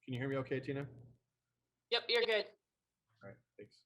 Can you hear me okay, Tina? Yep, you're good. All right, thanks.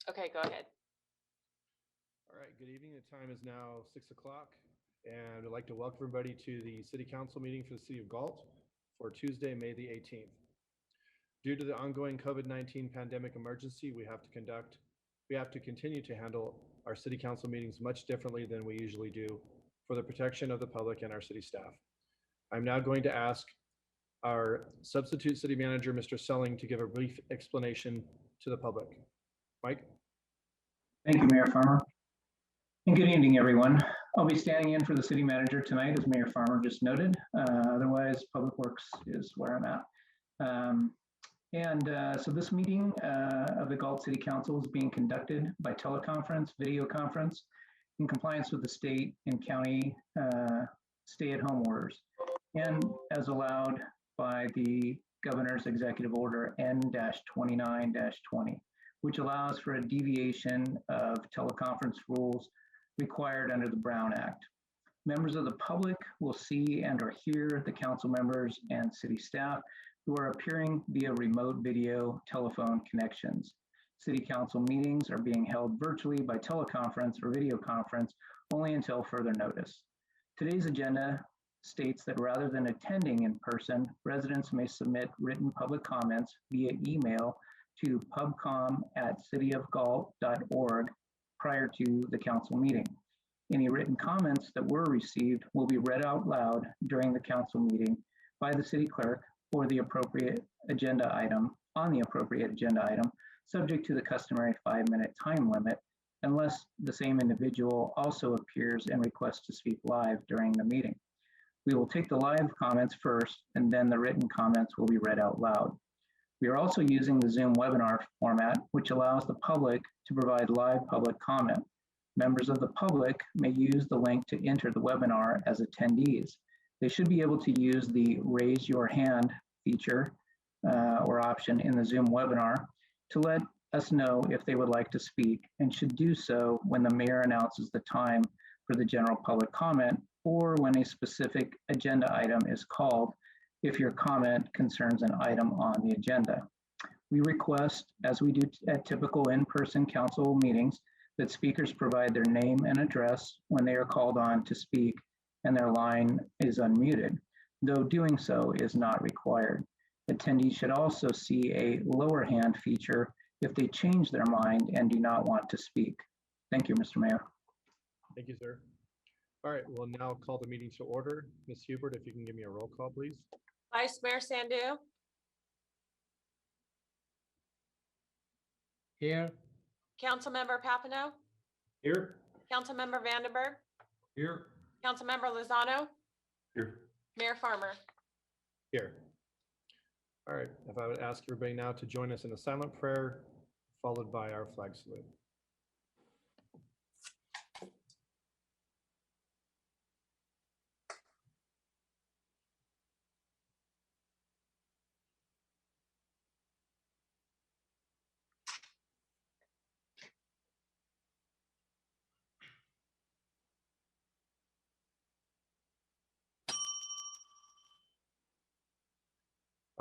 Okay, go ahead. All right, good evening. The time is now 6 o'clock, and I'd like to welcome everybody to the City Council meeting for the City of Galt for Tuesday, May the 18th. Due to the ongoing COVID-19 pandemic emergency, we have to continue to handle our City Council meetings much differently than we usually do for the protection of the public and our city staff. I'm now going to ask our substitute city manager, Mr. Selling, to give a brief explanation to the public. Mike? Thank you, Mayor Farmer. And good evening, everyone. I'll be standing in for the city manager tonight, as Mayor Farmer just noted. Otherwise, Public Works is where I'm at. So this meeting of the Galt City Council is being conducted by teleconference, video conference, in compliance with the state and county stay-at-home orders, and as allowed by the Governor's Executive Order N-29-20, which allows for a deviation of teleconference rules required under the Brown Act. Members of the public will see and or hear the council members and city staff who are appearing via remote video telephone connections. City council meetings are being held virtually by teleconference or video conference only until further notice. Today's agenda states that rather than attending in person, residents may submit written public comments via email to pubcom@cityofgalt.org prior to the council meeting. Any written comments that were received will be read out loud during the council meeting by the city clerk or the appropriate agenda item, subject to the customary 5-minute time limit, unless the same individual also appears and requests to speak live during the meeting. We will take the live comments first, and then the written comments will be read out loud. We are also using the Zoom webinar format, which allows the public to provide live public comment. Members of the public may use the link to enter the webinar as attendees. They should be able to use the raise your hand feature or option in the Zoom webinar to let us know if they would like to speak, and should do so when the mayor announces the time for the general public comment or when a specific agenda item is called, if your comment concerns an item on the agenda. We request, as we do at typical in-person council meetings, that speakers provide their name and address when they are called on to speak and their line is unmuted, though doing so is not required. Attendees should also see a lower hand feature if they change their mind and do not want to speak. Thank you, Mr. Mayor. Thank you, sir. All right, we'll now call the meeting to order. Ms. Hubert, if you can give me a roll call, please. Vice Mayor Sandu, Here. Councilmember Papineau, Here. Councilmember Vandenberg, Here. Councilmember Lozano, Here. Mayor Farmer. Here. All right, if I would ask everybody now to join us in a silent prayer, followed by our flag salute.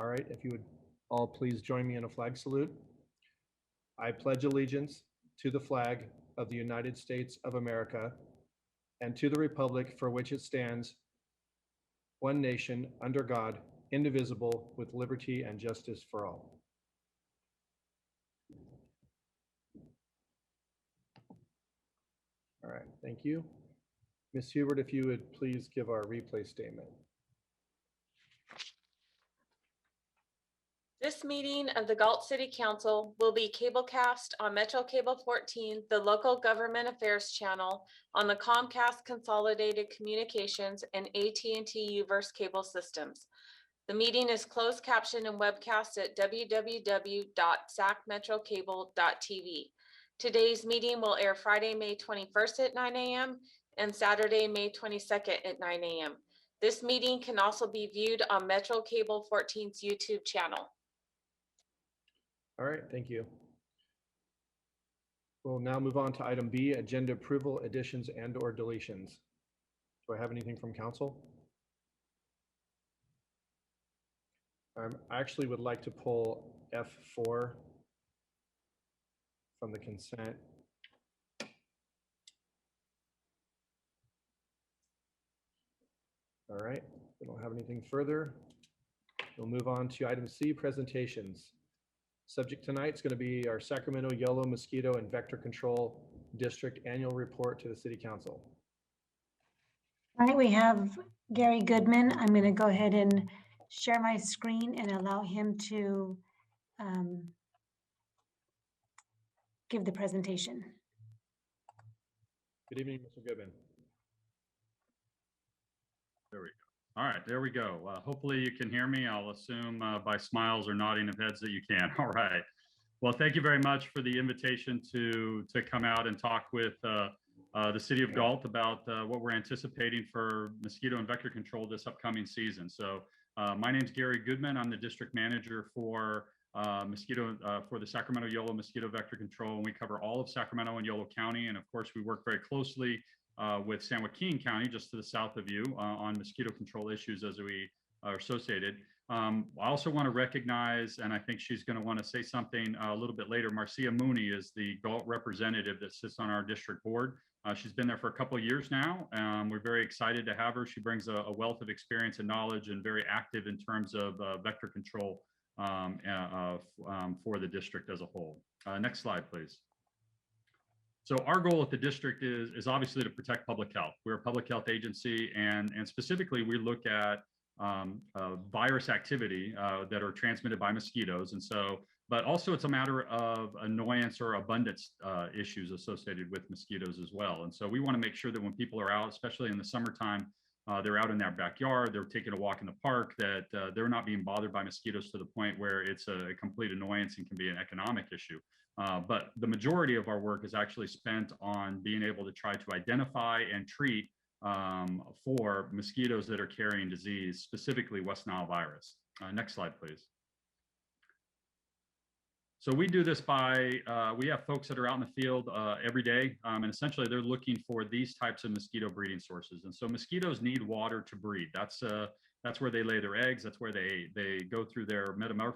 All right, if you would all please join me in a flag salute. I pledge allegiance to the flag of the United States of America and to the republic for which it stands, one nation, under God, indivisible, with liberty and justice for all. All right, thank you. Ms. Hubert, if you would please give our replay statement. This meeting of the Galt City Council will be cablecast on Metro Cable 14, the local government affairs channel on the Comcast Consolidated Communications and AT&T Uverse cable systems. The meeting is closed captioned and webcast at www.sacmetrocable.tv. Today's meeting will air Friday, May 21st at 9 a.m. and Saturday, May 22nd at 9 a.m. This meeting can also be viewed on Metro Cable 14's YouTube channel. All right, thank you. We'll now move on to item B, agenda approval, additions and or deletions. Do I have anything from council? I actually would like to pull F4 from the consent. All right, we don't have anything further. We'll move on to item C, presentations. Subject tonight is going to be our Sacramento Yellow Mosquito and Vector Control District Annual Report to the City Council. All right, we have Gary Goodman. I'm going to go ahead and share my screen and allow him to give the presentation. Good evening, Mr. Goodman. There we go. All right, there we go. Hopefully you can hear me. I'll assume by smiles or nodding of heads that you can. All right. Well, thank you very much for the invitation to come out and talk with the City of Galt about what we're anticipating for mosquito and vector control this upcoming season. So my name's Gary Goodman. I'm the district manager for for the Sacramento Yellow Mosquito Vector Control, and we cover all of Sacramento and Yolo County. And of course, we work very closely with San Joaquin County, just to the south of you, on mosquito control issues as we are associated. I also want to recognize, and I think she's going to want to say something a little bit later, Marcia Mooney is the Galt representative that sits on our district board. She's been there for a couple of years now. We're very excited to have her. She brings a wealth of experience and knowledge, and very active in terms of vector control for the district as a whole. Next slide, please. So our goal at the district is obviously to protect public health. We're a public health agency, and specifically we look at virus activity that are transmitted by mosquitoes. And so, but also it's a matter of annoyance or abundance issues associated with mosquitoes as well. And so we want to make sure that when people are out, especially in the summertime, they're out in their backyard, they're taking a walk in the park, that they're not being bothered by mosquitoes to the point where it's a complete annoyance and can be an economic issue. But the majority of our work is actually spent on being able to try to identify and treat for mosquitoes that are carrying disease, specifically West Nile virus. Next slide, please. So we do this by, we have folks that are out in the field every day, and essentially they're looking for these types of mosquito breeding sources. And so mosquitoes need water to breed. That's where they lay their eggs. That's where they go through their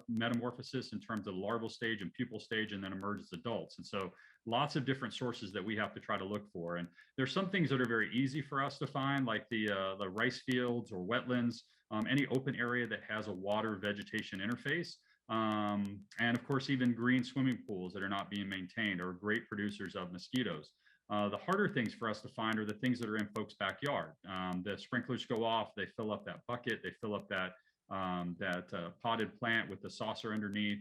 metamorphosis in terms of larval stage and pupal stage, and then emerge as adults. And so lots of different sources that we have to try to look for. And there's some things that are very easy for us to find, like the rice fields or wetlands, any open area that has a water vegetation interface. And of course, even green swimming pools that are not being maintained are great producers of mosquitoes. The harder things for us to find are the things that are in folks' backyard. The sprinklers go off, they fill up that bucket, they fill up that potted plant with the saucer underneath.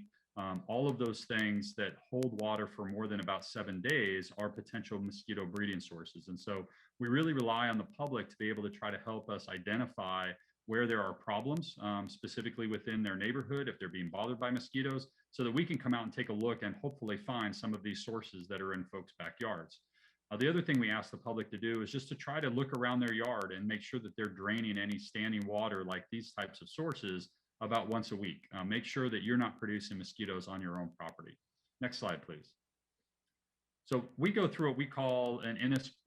All of those things that hold water for more than about 7 days are potential mosquito breeding sources. And so we really rely on the public to be able to try to help us identify where there are problems, specifically within their neighborhood, if they're being bothered by mosquitoes, so that we can come out and take a look and hopefully find some of these sources that are in folks' backyards. The other thing we ask the public to do is just to try to look around their yard and make sure that they're draining any standing water like these types of sources about once a week. Make sure that you're not producing mosquitoes on your own property. Next slide, please. So we go through what we call an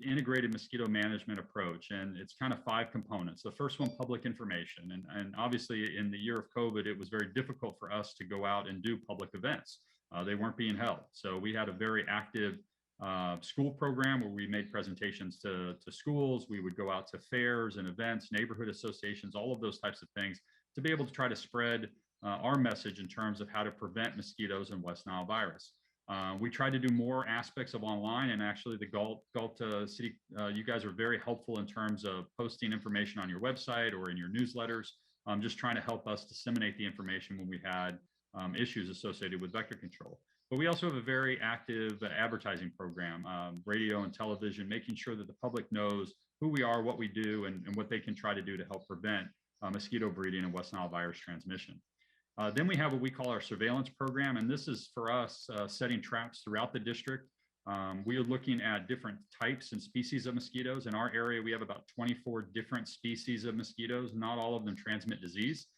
integrated mosquito management approach, and it's kind of 5 components. The first one, public information. And obviously in the year of COVID, it was very difficult for us to go out and do public events. They weren't being held. So we had a very active school program where we made presentations to schools. We would go out to fairs and events, neighborhood associations, all of those types of things, to be able to try to spread our message in terms of how to prevent mosquitoes and West Nile virus. We tried to do more aspects of online, and actually the Galt City, you guys are very helpful in terms of posting information on your website or in your newsletters, just trying to help us disseminate the information when we had issues associated with vector control. But we also have a very active advertising program, radio and television, making sure that the public knows who we are, what we do, and what they can try to do to help prevent mosquito breeding and West Nile virus transmission. Then we have what we call our surveillance program, and this is for us setting traps throughout the district. We are looking at different types and species of mosquitoes. In our area, we have about 24 different species of mosquitoes. Not all of them transmit disease.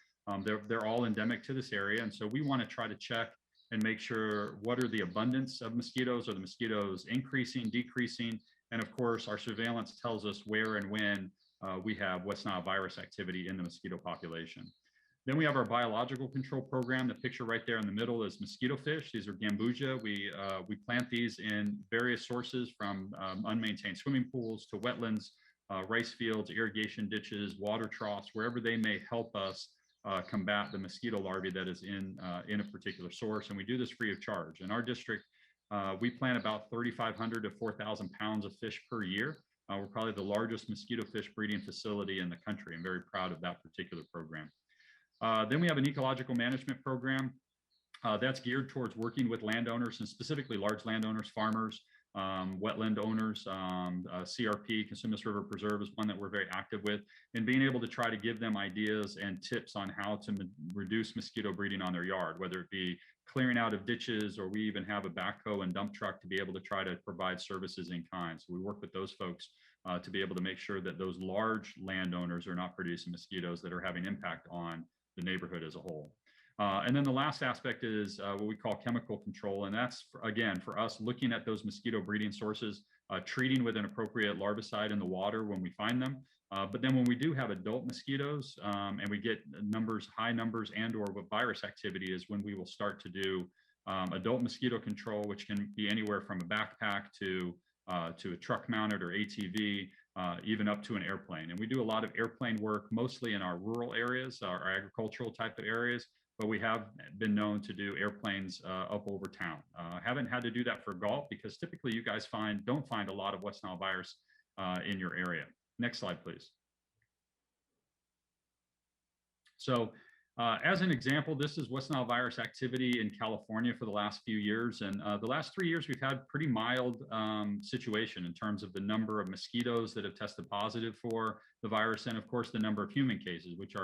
They're all endemic to this area, and so we want to try to check and make sure what are the abundance of mosquitoes. Are the mosquitoes increasing, decreasing? And of course, our surveillance tells us where and when we have West Nile virus activity in the mosquito population. Then we have our biological control program. The picture right there in the middle is mosquito fish. These are gambusia. We plant these in various sources from unmaintained swimming pools to wetlands, rice fields, irrigation ditches, water troughs, wherever they may help us combat the mosquito larvae that is in a particular source. And we do this free of charge. In our district, we plant about 3,500 to 4,000 pounds of fish per year. We're probably the largest mosquito fish breeding facility in the country. I'm very proud of that particular program. Then we have an ecological management program that's geared towards working with landowners, and specifically large landowners, farmers, wetland owners. CRP, Consumnes River Preserve, is one that we're very active with, and being able to try to give them ideas and tips on how to reduce mosquito breeding on their yard, whether it be clearing out of ditches, or we even have a backhoe and dump truck to be able to try to provide services in kind. So we work with those folks to be able to make sure that those large landowners are not producing mosquitoes that are having impact on the neighborhood as a whole. And then the last aspect is what we call chemical control. And that's, again, for us, looking at those mosquito breeding sources, treating with an appropriate larvicide in the water when we find them. But then when we do have adult mosquitoes and we get high numbers and or what virus activity is, when we will start to do adult mosquito control, which can be anywhere from a backpack to a truck mounted or ATV, even up to an airplane. And we do a lot of airplane work, mostly in our rural areas, our agricultural type of areas, but we have been known to do airplanes up over town. Haven't had to do that for Galt because typically you guys don't find a lot of West Nile virus in your area. Next slide, please. So as an example, this is West Nile virus activity in California for the last few years. And the last 3 years, we've had pretty mild situation in terms of the number of mosquitoes that have tested positive for the virus, and of course, the number of human cases, which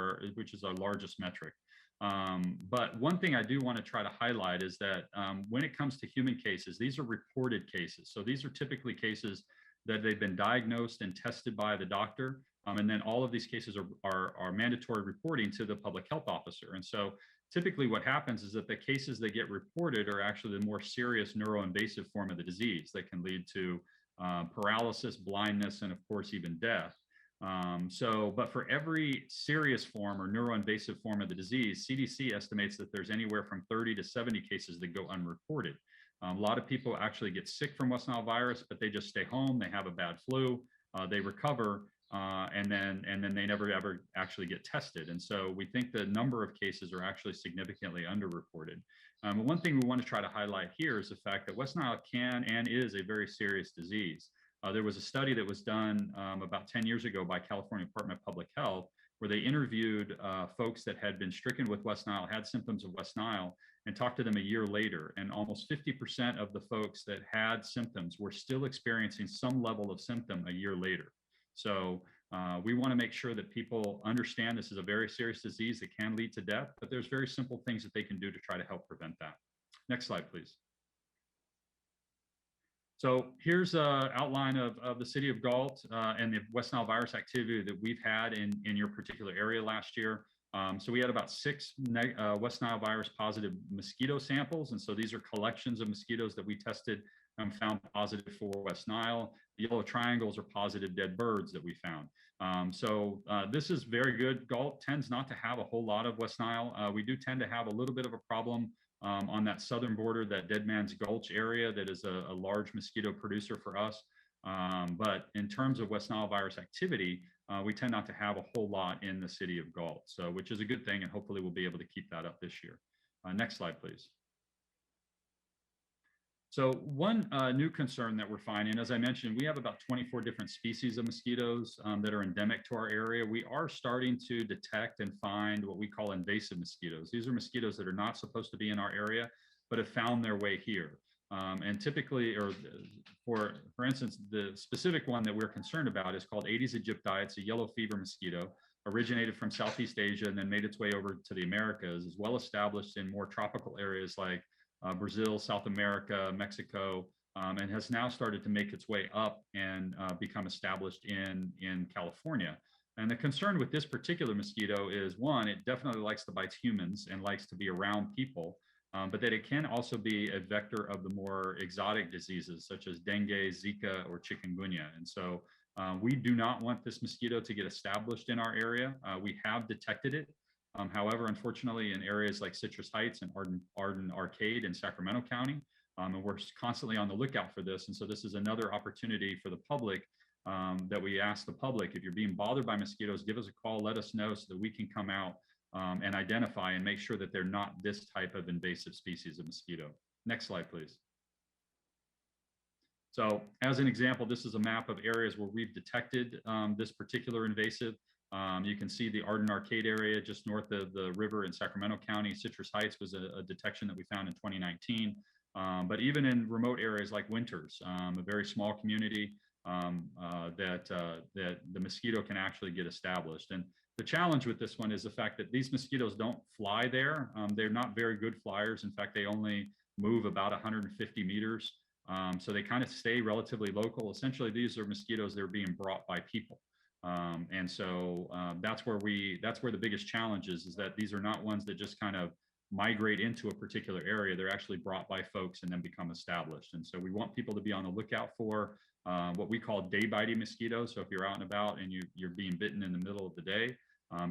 is our largest metric. But one thing I do want to try to highlight is that when it comes to human cases, these are reported cases. So these are typically cases that they've been diagnosed and tested by the doctor. And then all of these cases are mandatory reporting to the public health officer. And so typically what happens is that the cases that get reported are actually the more serious neuroinvasive form of the disease that can lead to paralysis, blindness, and of course, even death. But for every serious form or neuroinvasive form of the disease, CDC estimates that there's anywhere from 30 to 70 cases that go unreported. A lot of people actually get sick from West Nile virus, but they just stay home, they have a bad flu, they recover, and then they never ever actually get tested. And so we think the number of cases are actually significantly underreported. One thing we want to try to highlight here is the fact that West Nile can and is a very serious disease. There was a study that was done about 10 years ago by California Department of Public Health, where they interviewed folks that had been stricken with West Nile, had symptoms of West Nile, and talked to them a year later. And almost 50% of the folks that had symptoms were still experiencing some level of symptom a year later. So we want to make sure that people understand this is a very serious disease that can lead to death, but there's very simple things that they can do to try to help prevent that. Next slide, please. So here's an outline of the city of Galt and the West Nile virus activity that we've had in your particular area last year. So we had about 6 West Nile virus positive mosquito samples. And so these are collections of mosquitoes that we tested and found positive for West Nile. The yellow triangles are positive dead birds that we found. This is very good. Galt tends not to have a whole lot of West Nile. We do tend to have a little bit of a problem on that southern border, that Dead Man's Gulch area, that is a large mosquito producer for us. But in terms of West Nile virus activity, we tend not to have a whole lot in the city of Galt, which is a good thing, and hopefully we'll be able to keep that up this year. Next slide, please. So one new concern that we're finding, as I mentioned, we have about 24 different species of mosquitoes that are endemic to our area. We are starting to detect and find what we call invasive mosquitoes. These are mosquitoes that are not supposed to be in our area, but have found their way here. And typically, or for instance, the specific one that we're concerned about is called Aedes aegypti. It's a yellow fever mosquito, originated from Southeast Asia and then made its way over to the Americas, is well established in more tropical areas like Brazil, South America, Mexico, and has now started to make its way up and become established in California. And the concern with this particular mosquito is, one, it definitely likes to bite humans and likes to be around people, but that it can also be a vector of the more exotic diseases such as dengue, Zika, or chikungunya. And so we do not want this mosquito to get established in our area. We have detected it. However, unfortunately, in areas like Citrus Heights and Arden Arcade in Sacramento County, and we're constantly on the lookout for this. And so this is another opportunity for the public that we ask the public, if you're being bothered by mosquitoes, give us a call, let us know so that we can come out and identify and make sure that they're not this type of invasive species of mosquito. Next slide, please. So as an example, this is a map of areas where we've detected this particular invasive. You can see the Arden Arcade area just north of the river in Sacramento County. Citrus Heights was a detection that we found in 2019. But even in remote areas like Winters, a very small community that the mosquito can actually get established. And the challenge with this one is the fact that these mosquitoes don't fly there. They're not very good flyers. In fact, they only move about 150 meters. So they kind of stay relatively local. Essentially, these are mosquitoes that are being brought by people. And so that's where the biggest challenge is that these are not ones that just kind of migrate into a particular area. They're actually brought by folks and then become established. And so we want people to be on the lookout for what we call day biting mosquitoes. So if you're out and about and you're being bitten in the middle of the day,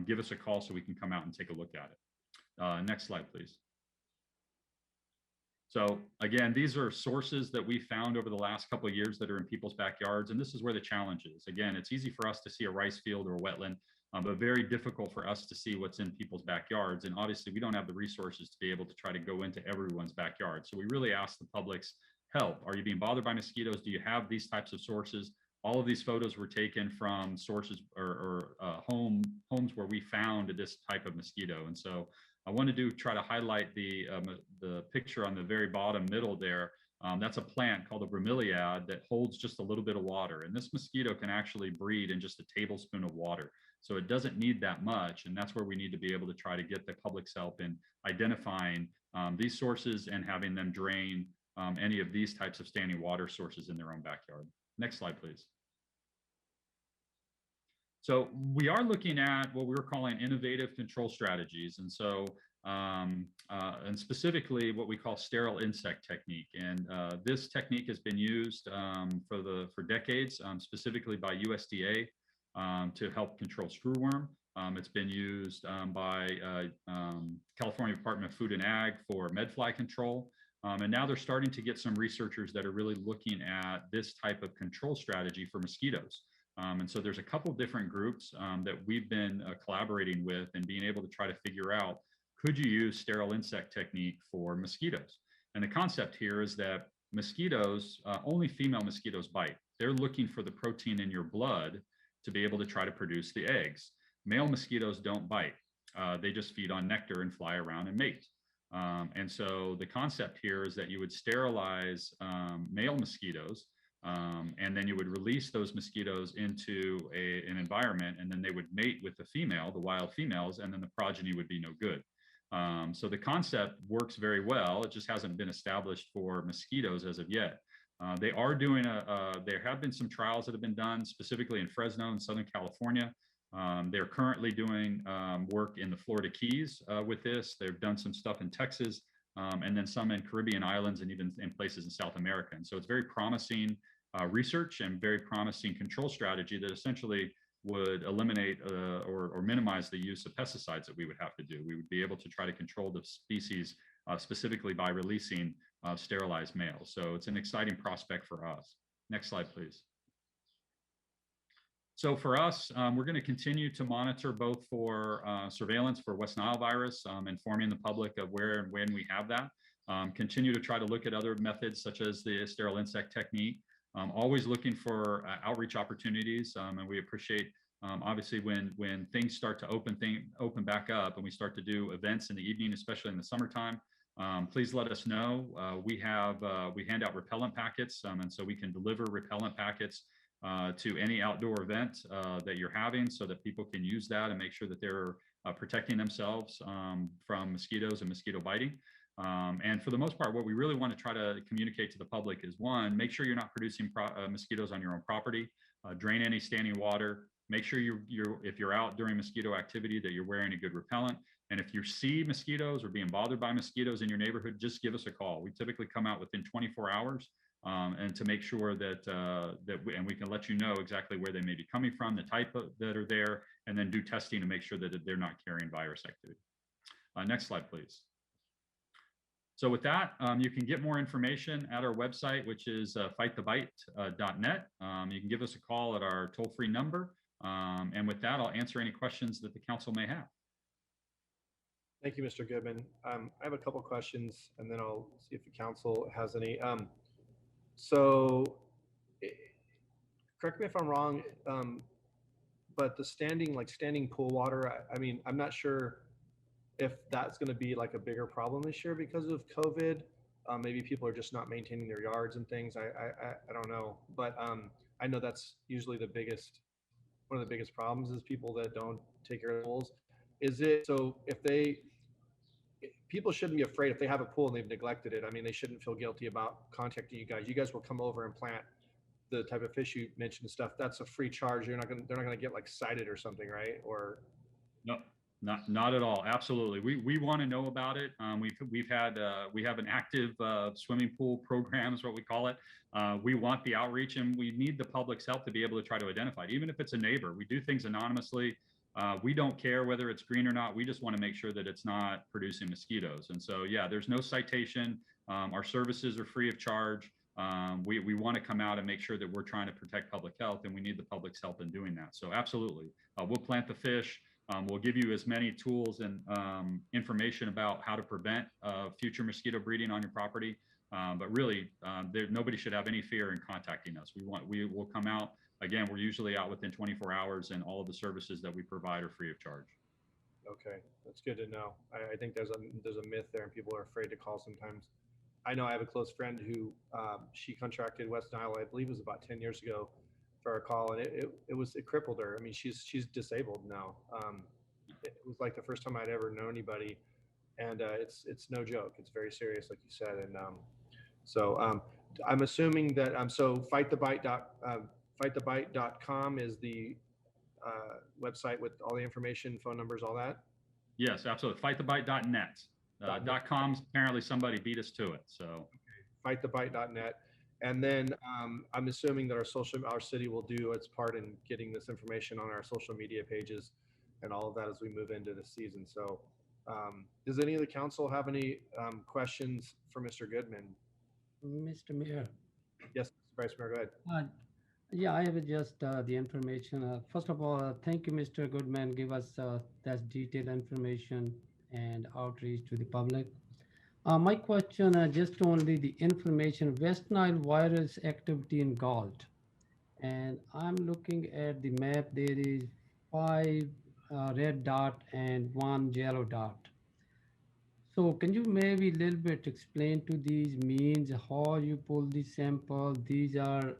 give us a call so we can come out and take a look at it. Next slide, please. So again, these are sources that we found over the last couple of years that are in people's backyards. And this is where the challenge is. Again, it's easy for us to see a rice field or a wetland, but very difficult for us to see what's in people's backyards. And obviously we don't have the resources to be able to try to go into everyone's backyard. So we really ask the public's help. Are you being bothered by mosquitoes? Do you have these types of sources? All of these photos were taken from sources or homes where we found this type of mosquito. And so I wanted to try to highlight the picture on the very bottom middle there. That's a plant called a bromeliad that holds just a little bit of water. And this mosquito can actually breed in just a tablespoon of water. So it doesn't need that much. And that's where we need to be able to try to get the public's help in identifying these sources and having them drain any of these types of standing water sources in their own backyard. Next slide, please. So we are looking at what we're calling innovative control strategies. And so, and specifically what we call sterile insect technique. And this technique has been used for decades, specifically by USDA to help control screwworm. It's been used by California Department of Food and Ag for medfly control. And now they're starting to get some researchers that are really looking at this type of control strategy for mosquitoes. And so there's a couple different groups that we've been collaborating with and being able to try to figure out, could you use sterile insect technique for mosquitoes? And the concept here is that mosquitoes, only female mosquitoes bite. They're looking for the protein in your blood to be able to try to produce the eggs. Male mosquitoes don't bite. They just feed on nectar and fly around and mate. And so the concept here is that you would sterilize male mosquitoes, and then you would release those mosquitoes into an environment, and then they would mate with the female, the wild females, and then the progeny would be no good. So the concept works very well. It just hasn't been established for mosquitoes as of yet. They are doing there have been some trials that have been done specifically in Fresno and Southern California. They're currently doing work in the Florida Keys with this. They've done some stuff in Texas, and then some in Caribbean islands and even in places in South America. And so it's very promising research and very promising control strategy that essentially would eliminate or minimize the use of pesticides that we would have to do. We would be able to try to control the species specifically by releasing sterilized males. So it's an exciting prospect for us. Next slide, please. So for us, we're going to continue to monitor both for surveillance for West Nile virus, informing the public of where and when we have that. Continue to try to look at other methods such as the sterile insect technique. Always looking for outreach opportunities, and we appreciate obviously when things start to open back up and we start to do events in the evening, especially in the summertime. Please let us know. We hand out repellent packets, and so we can deliver repellent packets to any outdoor event that you're having, so that people can use that and make sure that they're protecting themselves from mosquitoes and mosquito biting. And for the most part, what we really want to try to communicate to the public is, one, make sure you're not producing mosquitoes on your own property, drain any standing water, make sure if you're out during mosquito activity that you're wearing a good repellent, And if you see mosquitoes or being bothered by mosquitoes in your neighborhood, just give us a call. We typically come out within 24 hours and to make sure that and we can let you know exactly where they may be coming from, the type that are there, and then do testing to make sure that they're not carrying virus activity. Next slide, please. So with that, you can get more information at our website, which is fightthebite.net. You can give us a call at our toll-free number. And with that, I'll answer any questions that the council may have. Thank you, Mr. Goodman. I have a couple questions, and then I'll see if the council has any. So, correct me if I'm wrong, but the standing pool water, I mean, I'm not sure if that's going to be like a bigger problem this year because of COVID. Maybe people are just not maintaining their yards and things. I don't know, but I know that's usually one of the biggest problems is people that don't take care of the pools. Is it so people shouldn't be afraid if they have a pool and they've neglected it? I mean, they shouldn't feel guilty about contacting you guys. You guys will come over and plant the type of fish you mentioned and stuff. That's a free charge. They're not gonna get like cited or something, right? Or no, not at all. Absolutely. We want to know about it. We have an active swimming pool program is what we call it. We want the outreach, and we need the public's help to be able to try to identify it. Even if it's a neighbor, we do things anonymously. We don't care whether it's green or not. We just want to make sure that it's not producing mosquitoes. And so, yeah, there's no citation. Our services are free of charge. We want to come out and make sure that we're trying to protect public health, and we need the public's help in doing that. So absolutely, we'll plant the fish. We'll give you as many tools and information about how to prevent future mosquito breeding on your property. But really, nobody should have any fear in contacting us. We will come out. Again, we're usually out within 24 hours, and all of the services that we provide are free of charge. okay, that's good to know. I think there's a myth there, and people are afraid to call sometimes. I know I have a close friend who she contracted West Nile, I believe it was about 10 years ago, for a call, and it crippled her. I mean, she's disabled now. It was like the first time I'd ever known anybody, and it's no joke. It's very serious, like you said. And so I'm assuming that so fightthebite.com is the website with all the information, phone numbers, all that. Yes, absolutely. Fightthebite.net. .com's apparently somebody beat us to it. So fightthebite.net. And then I'm assuming that our city will do its part in getting this information on our social media pages and all of that as we move into the season. So does any of the council have any questions for Mr. Goodman? Mr. Mayor. Yes, Mr. Vice Mayor, go ahead. Yeah, I have just the information. First of all, thank you, Mr. Goodman. Give us that detailed information and outreach to the public. My question, just only the information, West Nile virus activity in Galt. And I'm looking at the map, there is 5 red dot and 1 yellow dot. So can you maybe a little bit explain to these means how you pull the sample? These are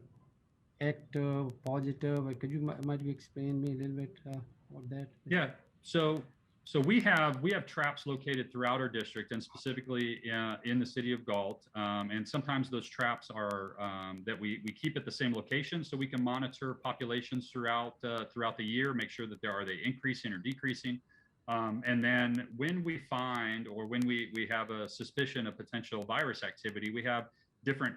active, positive. Could you might you explain me a little bit about that? yeah, so we have traps located throughout our district, and specifically in the city of Galt. And sometimes those traps are that we keep at the same location, so we can monitor populations throughout the year, make sure that are they increasing or decreasing. And then when we find, or when we have a suspicion of potential virus activity, we have different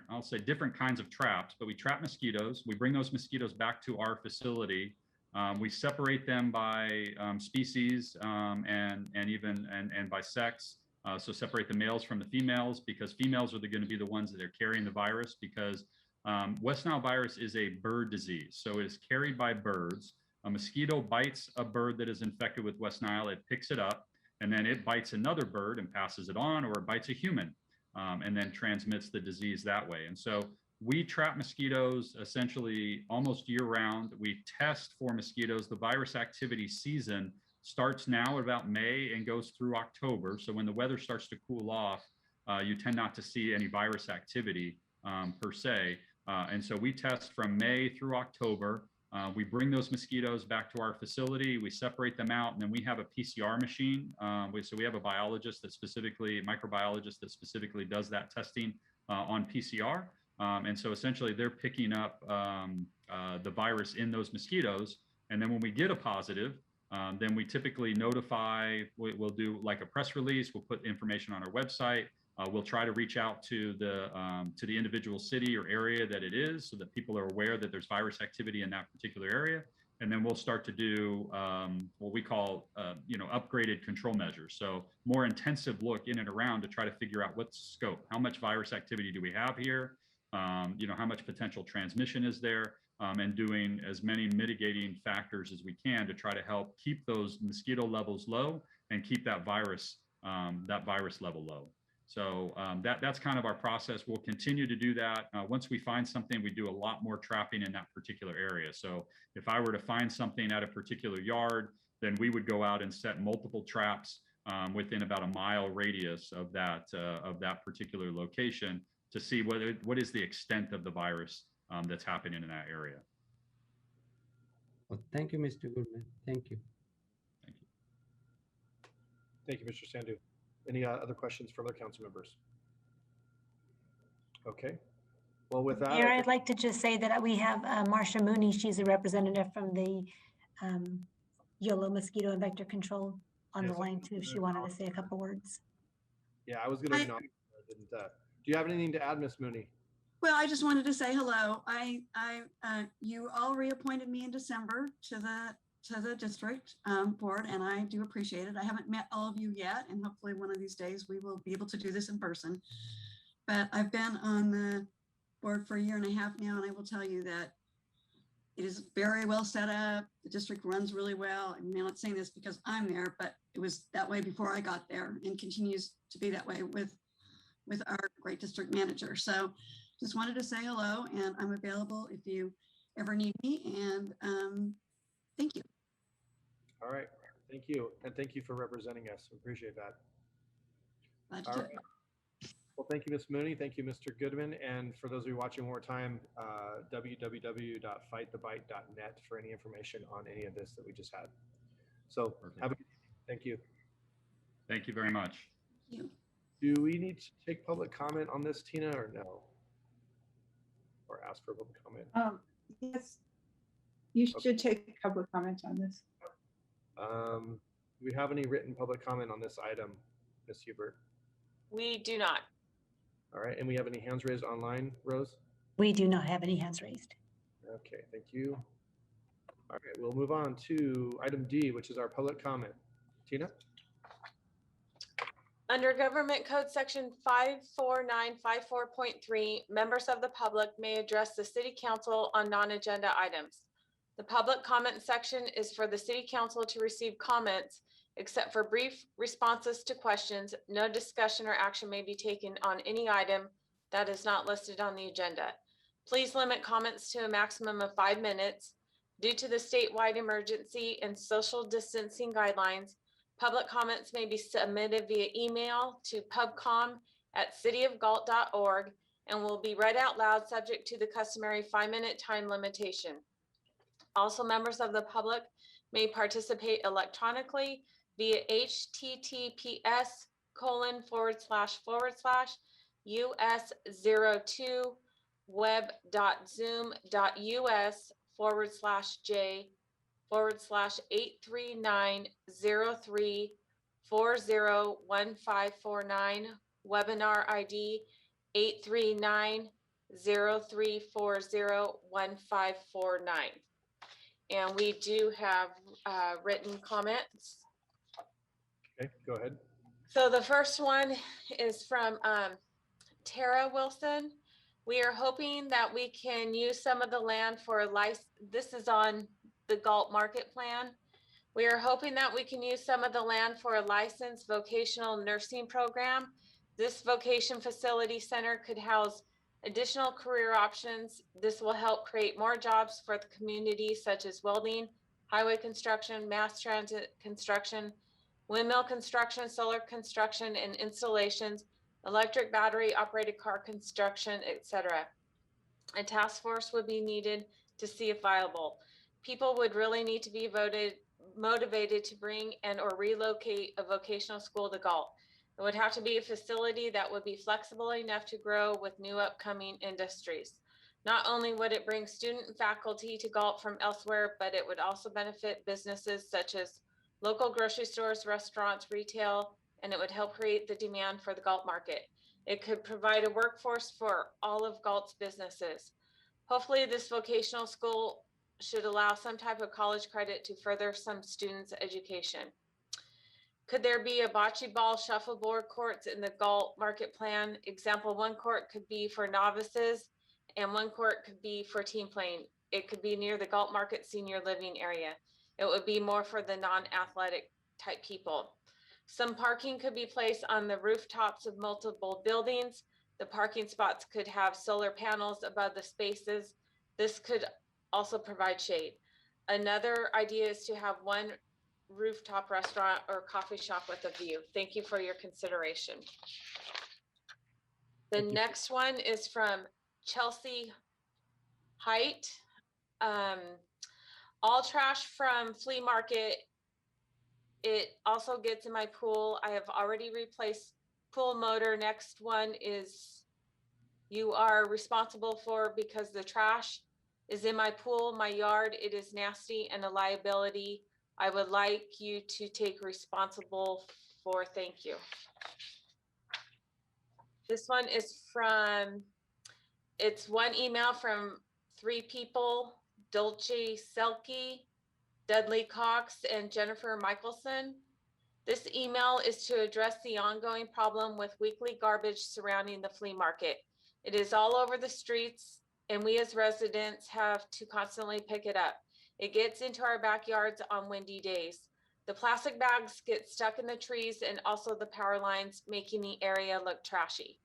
kinds of traps, but we trap mosquitoes. We bring those mosquitoes back to our facility. We separate them by species and by sex. So separate the males from the females, because females are going to be the ones that are carrying the virus, because West Nile virus is a bird disease. So it is carried by birds. A mosquito bites a bird that is infected with West Nile, it picks it up, and then it bites another bird and passes it on, or it bites a human and then transmits the disease that way. And so we trap mosquitoes essentially almost year round. We test for mosquitoes. The virus activity season starts now about May and goes through October. So when the weather starts to cool off, you tend not to see any virus activity per se. And so we test from May through October. We bring those mosquitoes back to our facility, we separate them out, and then we have a PCR machine. So we have a microbiologist that specifically does that testing on PCR. And so essentially they're picking up the virus in those mosquitoes. And then when we get a positive, then we typically notify, we'll do like a press release, we'll put information on our website. We'll try to reach out to the individual city or area that it is so that people are aware that there's virus activity in that particular area. And then we'll start to do what we call, upgraded control measures. So more intensive look in and around to try to figure out what's the scope, how much virus activity do we have here? How much potential transmission is there? And doing as many mitigating factors as we can to try to help keep those mosquito levels low and keep that virus level low. So that's kind of our process. We'll continue to do that. Once we find something, we do a lot more trapping in that particular area. So if I were to find something at a particular yard, then we would go out and set multiple traps within about a mile radius of that particular location to see what is the extent of the virus that's happening in that area. Well, thank you, Mr. Goodman. Thank you. Thank you. Thank you, Mr. Sandhu. Any other questions from other council members? Okay. Well, with that, Mayor, I'd like to just say that we have Marcia Mooney. She's a representative from the YOLO Mosquito and Vector Control on the Yes. line too, if she wanted to say a couple words. yeah, I was going to acknowledge. Didn't. Do you have anything to add, Ms. Mooney? Well, I just wanted to say hello. You all reappointed me in December to the district board, and I do appreciate it. I haven't met all of you yet, and hopefully one of these days we will be able to do this in person. But I've been on the board for a year and a half now, and I will tell you that it is very well set up. The district runs really well. I'm not saying this because I'm there, but it was that way before I got there and continues to be that way with our great district manager. So just wanted to say hello, and I'm available if you ever need me. And thank you. All right. Thank you. And thank you for representing us. We appreciate that. Glad to All do right. it. Well, thank you, Ms. Mooney. Thank you, Mr. Goodman. And for those of you watching one more time, www.fightthebite.net for any information on any of this that we just had. So Perfect. have a good evening. Thank you. Thank you very much. Thank you. Do we need to take public comment on this, Tina, or no? Or ask for public comment? Yes, you should take public comment on this. Do we have any written public comment on this item, Ms. Hubert? We do not. All right, and we have any hands raised online, Rose? We do not have any hands raised. Okay, thank you. All right, we'll move on to item D, which is our public comment. Tina? Under Government Code Section 54954.3, members of the public may address the City Council on non-agenda items. The public comment section is for the City Council to receive comments, except for brief responses to questions. No discussion or action may be taken on any item that is not listed on the agenda. Please limit comments to a maximum of 5 minutes. Due to the statewide emergency and social distancing guidelines, public comments may be submitted via email to pubcom@cityofgalt.org and will be read out loud subject to the customary 5-minute time limitation. Also, members of the public may participate electronically via https://web.zoom.us/j/83903401549, webinar ID 83903401549. And we do have written comments. Okay, go ahead. So the first one is from Tara Wilson. We are hoping that we can use some of the land for a license. This is on the Galt market plan. We are hoping that we can use some of the land for a licensed vocational nursing program. This vocation facility center could house additional career options. This will help create more jobs for the community, such as welding, highway construction, mass transit construction, windmill construction, solar construction and installations, electric battery operated car construction, etc. A task force would be needed to see if viable. People would really need to be motivated to bring and or relocate a vocational school to Galt. It would have to be a facility that would be flexible enough to grow with new upcoming industries. Not only would it bring student and faculty to Galt from elsewhere, but it would also benefit businesses such as local grocery stores, restaurants, retail, and it would help create the demand for the Galt market. It could provide a workforce for all of Galt's businesses. Hopefully, this vocational school should allow some type of college credit to further some students' education. Could there be a bocce ball shuffleboard courts in the Galt market plan? Example, one court could be for novices and one court could be for team playing. It could be near the Galt Market senior living area. It would be more for the non-athletic type people. Some parking could be placed on the rooftops of multiple buildings. The parking spots could have solar panels above the spaces. This could also provide shade. Another idea is to have one rooftop restaurant or coffee shop with a view. Thank you for your consideration. The Thank you. next one is from Chelsea Height. All trash from flea market, it also gets in my pool. I have already replaced pool motor. Next one is you are responsible for because the trash is in my pool, my yard. It is nasty and a liability. I would like you to take responsible for. Thank you. This one is from, it's one email from 3 people, Dulce Selke, Dudley Cox, and Jennifer Michelson. This email is to address the ongoing problem with weekly garbage surrounding the flea market. It is all over the streets, and we as residents have to constantly pick it up. It gets into our backyards on windy days. The plastic bags get stuck in the trees and also the power lines, making the area look trashy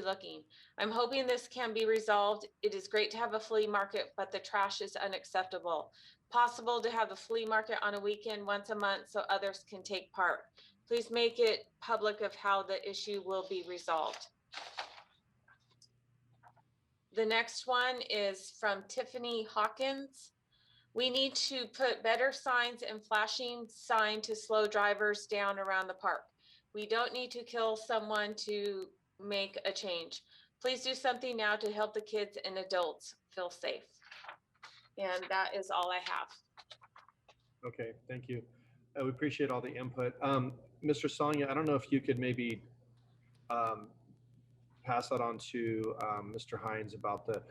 looking. I'm hoping this can be resolved. It is great to have a flea market, but the trash is unacceptable. Possible to have a flea market on a weekend once a month so others can take part. Please make it public of how the issue will be resolved. The next one is from Tiffany Hawkins. We need to put better signs and flashing sign to slow drivers down around the park. We don't need to kill someone to make a change. Please do something now to help the kids and adults feel safe. And that is all I have. Okay, thank you. We appreciate all the input. Mr. Sonia, I don't know if you could maybe pass that on to Mr. Hines about the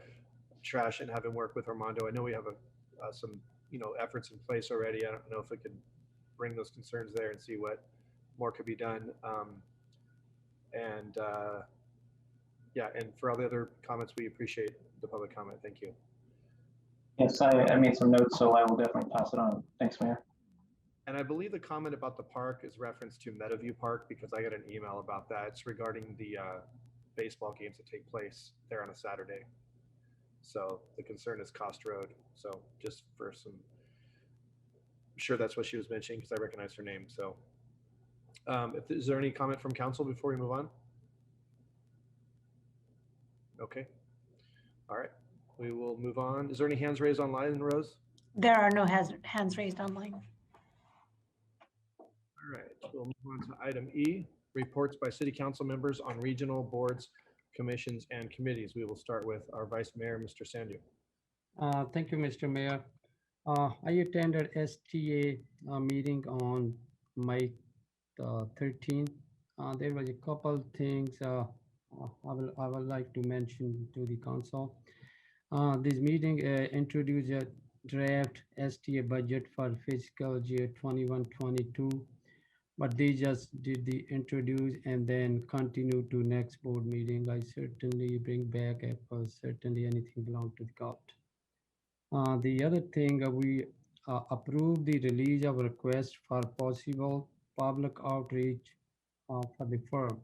trash and have him work with Armando. I know we have some efforts in place already. I don't know if we could bring those concerns there and see what more could be done. Yeah, and for all the other comments, we appreciate the public comment. Thank you. Yes, I made some notes, so I will definitely pass it on. Thanks, Mayor. And I believe the comment about the park is reference to Meadowview Park because I got an email about that. It's regarding the baseball games that take place there on a Saturday. So the concern is Cost Road. So just for some, I'm sure that's what she was mentioning because I recognize her name. So is there any comment from council before we move on? Okay. All right. We will move on. Is there any hands raised online, Rose? There are no hands raised online. All right. We'll move on to item E, reports by city council members on regional boards, commissions, and committees. We will start with our Vice Mayor, Mr. Sandu. Thank you, Mr. Mayor. I attended STA meeting on May 13th. There was a couple things I would like to mention to the council. This meeting introduced a draft STA budget for fiscal year 21-22, but they just did the introduce and then continue to next board meeting. I certainly bring back certainly anything belong to the Galt. The other thing, we approved the release of request for possible public outreach for the firm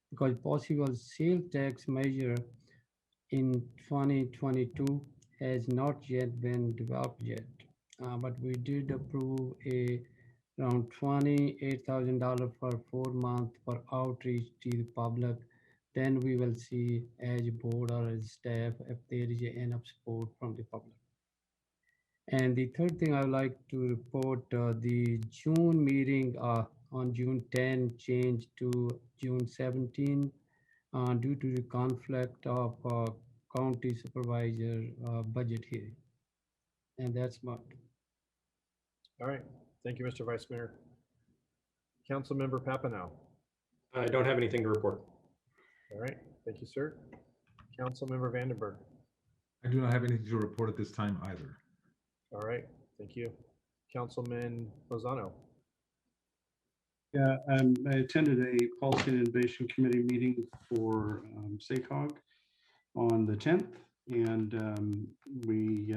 because possible sales tax measure in 2022 has not yet been developed yet. But we did approve around $28,000 for 4 months for outreach to the public. Then we will see as a board or as staff if there is enough support from the public. And the third thing I would like to report, the June meeting on June 10 changed to June 17 due to the conflict of county supervisor budget hearing. And that's about it. All right. Thank you, Mr. Vice Mayor. Councilmember Papineau. I don't have anything to report. All right, thank you, sir. Councilmember Vandenberg. I do not have anything to report at this time either. All right, thank you. Councilman Lozano. Yeah, I attended a Policy and Innovation Committee meeting for SACOG on the 10th, and we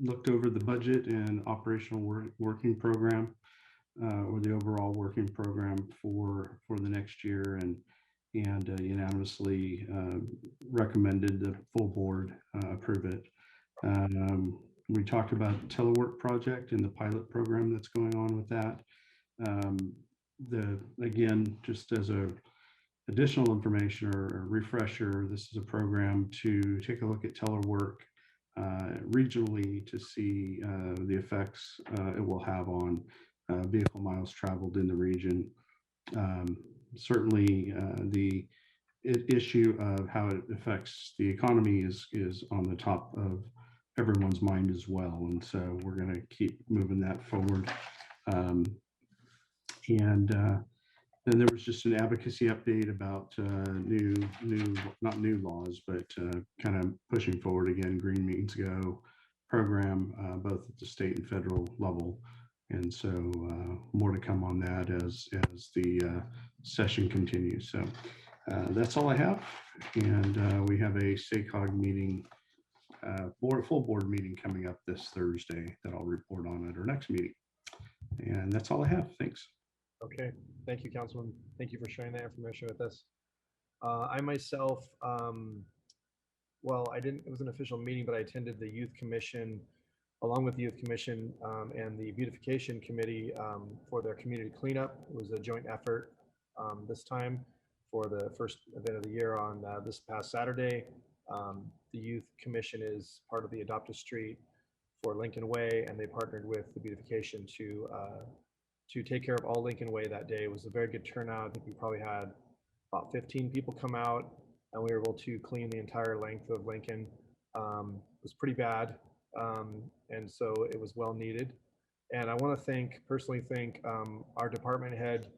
looked over the budget and operational working program, or the overall working program for the next year, and unanimously recommended the full board approve it. We talked about the telework project and the pilot program that's going on with that. Again, just as a additional information or a refresher, this is a program to take a look at telework regionally to see the effects it will have on vehicle miles traveled in the region. Certainly, the issue of how it affects the economy is on the top of everyone's mind as well, and so we're going to keep moving that forward. Then there was just an advocacy update about not new laws, but kind of pushing forward again, Green Means Go program, both at the state and federal level. And so more to come on that as the session continues. So that's all I have. And we have a SACOG meeting, full board meeting coming up this Thursday that I'll report on at our next meeting. And that's all I have. Thanks. Okay, thank you, Councilman. Thank you for sharing that information with us. I myself, well, it was an official meeting, but I attended the Youth Commission, along with the Youth Commission and the Beautification Committee for their community cleanup. It was a joint effort this time for the first event of the year on this past Saturday. The Youth Commission is part of the Adopt a Street for Lincoln Way, and they partnered with the Beautification to take care of all Lincoln Way that day. It was a very good turnout. I think we probably had about 15 people come out, and we were able to clean the entire length of Lincoln. It was pretty bad, and so it was well needed. And I want to personally thank our department head,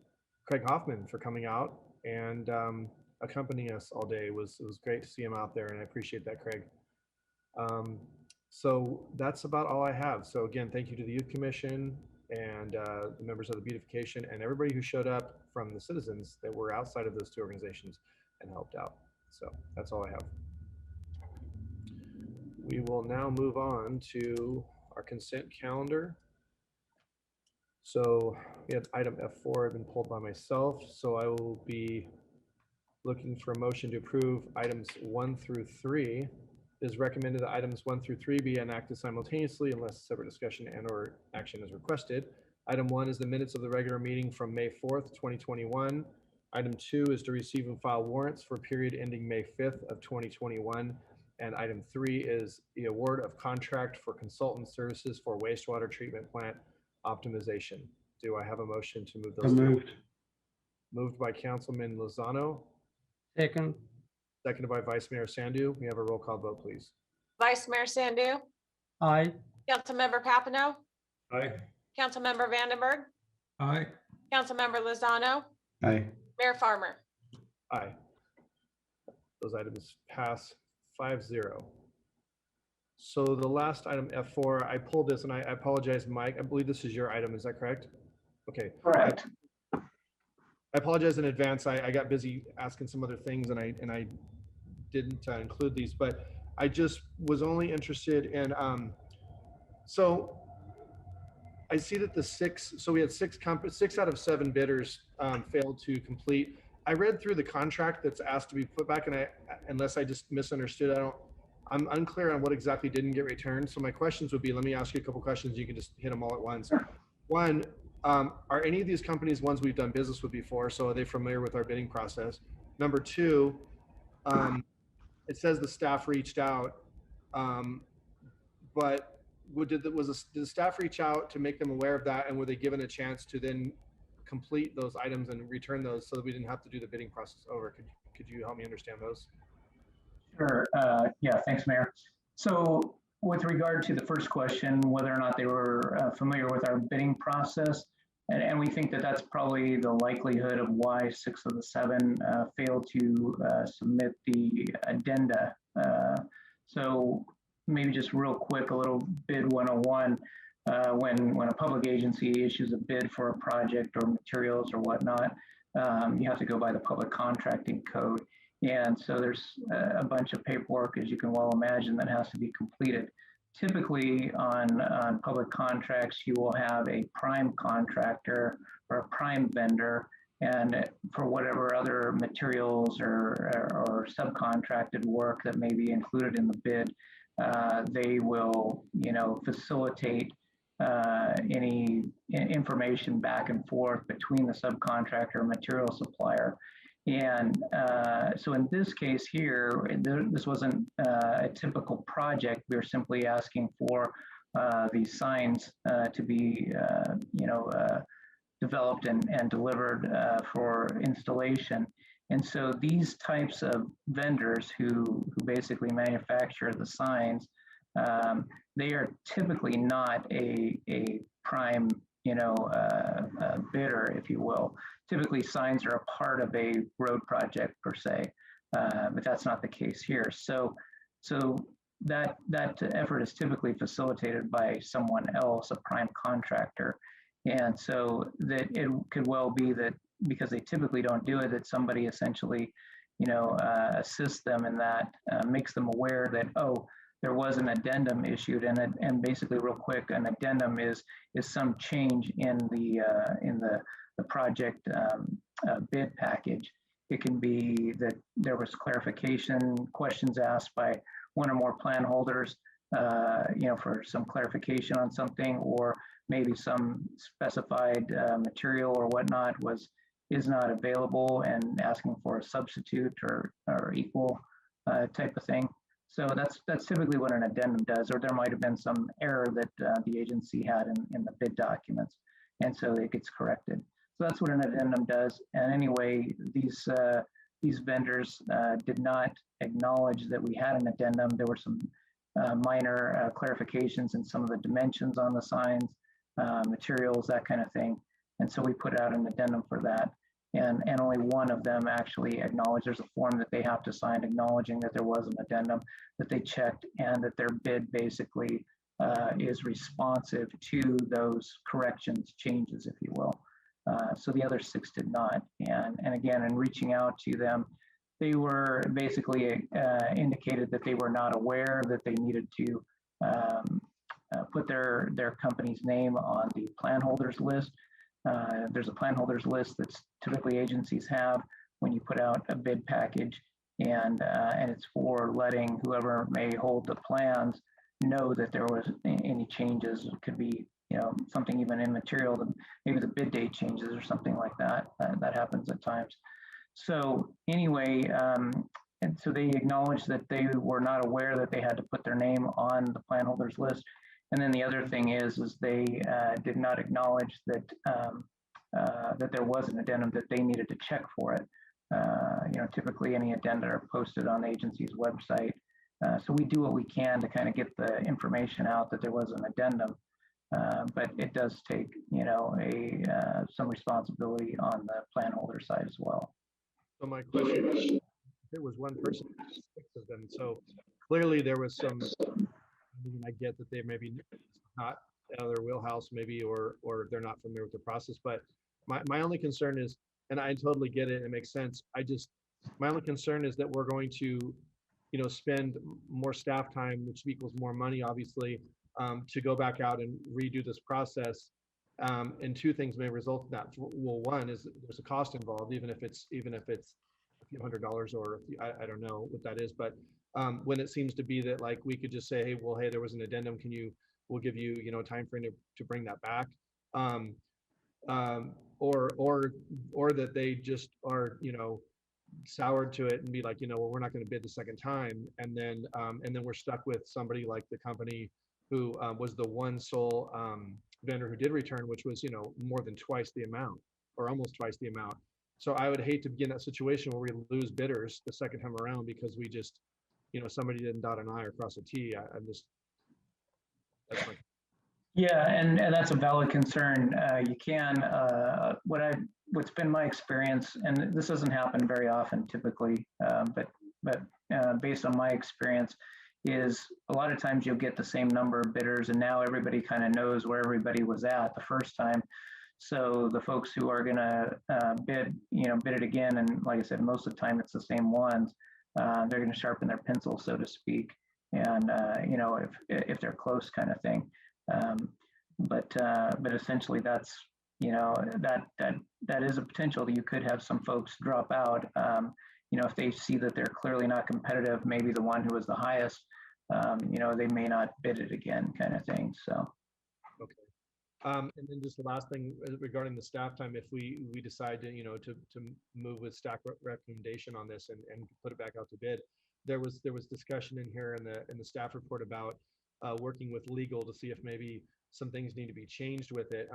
Craig Hoffman, for coming out and accompanying us all day. It was great to see him out there, and I appreciate that, Craig. So that's about all I have. So again, thank you to the Youth Commission and the members of the Beautification and everybody who showed up from the citizens that were outside of those two organizations and helped out. So that's all I have. We will now move on to our consent calendar. So we have item F4 had been pulled by myself, so I will be looking for a motion to approve items 1 through 3. It is recommended that items 1 through 3 be enacted simultaneously unless separate discussion and/or action is requested. Item 1 is the minutes of the regular meeting from May 4th, 2021. Item 2 is to receive and file warrants for a period ending May 5th of 2021. And item 3 is the award of contract for consultant services for wastewater treatment plant optimization. Do I have a motion to move those? Moved. Moved by Councilman Lozano. Second. Seconded by Vice Mayor Sandu. We have a roll call vote, please. Vice Mayor Sandu, Aye. Councilmember Papineau, Aye. Councilmember Vandenberg, Aye. Councilmember Lozano, Aye. Mayor Farmer. Aye. Those items pass 5-0. So the last item, F4, I pulled this and I apologize, Mike. I believe this is your item. Is that correct? Okay. Correct. I apologize in advance. I got busy asking some other things and I didn't include these, but I just was only interested in, so I see that we had 6 out of 7 bidders failed to complete. I read through the contract that's asked to be put back, and unless I just misunderstood, I'm unclear on what exactly didn't get returned. So my questions would be, let me ask you a couple questions. You can just hit them all at once. One, are any of these companies ones we've done business with before? So are they familiar with our bidding process? Number 2, it says the staff reached out, but did the staff reach out to make them aware of that, and were they given a chance to then complete those items and return those so that we didn't have to do the bidding process over? Could you help me understand those? Sure. Yeah, thanks, Mayor. So with regard to the first question, whether or not they were familiar with our bidding process, and we think that that's probably the likelihood of why 6 of the 7 failed to submit the addenda. So maybe just real quick, a little bid 101. When a public agency issues a bid for a project or materials or whatnot, you have to go by the public contracting code. And so there's a bunch of paperwork, as you can well imagine, that has to be completed. Typically on public contracts, you will have a prime contractor or a prime vendor, and for whatever other materials or subcontracted work that may be included in the bid, they will, facilitate any information back and forth between the subcontractor and material supplier. And so in this case here, this wasn't a typical project. We were simply asking for these signs to be, developed and delivered for installation. And so these types of vendors who basically manufacture the signs, they are typically not a prime, bidder, if you will. Typically, signs are a part of a road project per se, but that's not the case here. So that effort is typically facilitated by someone else, a prime contractor. And so that it could well be that because they typically don't do it, that somebody essentially, assists them in that, makes them aware that, oh, there was an addendum issued, and basically, real quick, an addendum is some change in the project bid package. It can be that there was clarification questions asked by one or more plan holders, for some clarification on something, or maybe some specified material or whatnot is not available and asking for a substitute or equal type of thing. So that's typically what an addendum does, or there might have been some error that the agency had in the bid documents, and so it gets corrected. So that's what an addendum does. And anyway, these vendors did not acknowledge that we had an addendum. There were some minor clarifications in some of the dimensions on the signs, materials, that kind of thing. And so we put out an addendum for that. And only one of them actually acknowledged. There's a form that they have to sign acknowledging that there was an addendum that they checked, and that their bid basically is responsive to those corrections, changes, if you will. So the other 6 did not. And again, in reaching out to them, they were basically indicated that they were not aware that they needed to put their company's name on the plan holders list. There's a plan holders list that's typically agencies have when you put out a bid package, and it's for letting whoever may hold the plans know that there was any changes. It could be something even immaterial, maybe the bid date changes or something like that. That happens at times. So anyway, and so they acknowledged that they were not aware that they had to put their name on the plan holders list. And then the other thing is they did not acknowledge that that there was an addendum, that they needed to check for it. Typically any addenda are posted on the agency's website. So we do what we can to kind of get the information out that there was an addendum. But it does take, some responsibility on the plan holder side as well. So my question is, there was one person, 6 of them. So clearly there was some, I get that they maybe not out of their wheelhouse maybe, or they're not familiar with the process, but my only concern is, and I totally get it, it makes sense. My only concern is that we're going to, spend more staff time, which equals more money, obviously, to go back out and redo this process. And 2 things may result in that. Well, one is there's a cost involved, even if it's a few $100s, or I don't know what that is, but when it seems to be that like we could just say, hey, there was an addendum, we'll give you, a time frame to bring that back, or that they just are, soured to it and be like, well, we're not going to bid the second time, and then we're stuck with somebody like the company who was the one sole vendor who did return, which was, more than twice the amount, or almost twice the amount. So I would hate to be in that situation where we lose bidders the second time around because we just, somebody didn't dot an I or cross a T. That's my, Yeah, and that's a valid concern. You can, what's been my experience, and this doesn't happen very often typically, but based on my experience, is a lot of times you'll get the same number of bidders, and now everybody kind of knows where everybody was at the first time. So the folks who are gonna bid it again, and like I said, most of the time it's the same ones. They're gonna sharpen their pencil, so to speak, and if they're close, kind of thing. But essentially that's, that is a potential that you could have some folks drop out. If they see that they're clearly not competitive, maybe the one who was the highest, they may not bid it again, kind of thing. So. okay. And then just the last thing regarding the staff time, if we decide to move with staff recommendation on this and put it back out to bid, there was discussion in here in the staff report about working with legal to see if maybe some things need to be changed with it.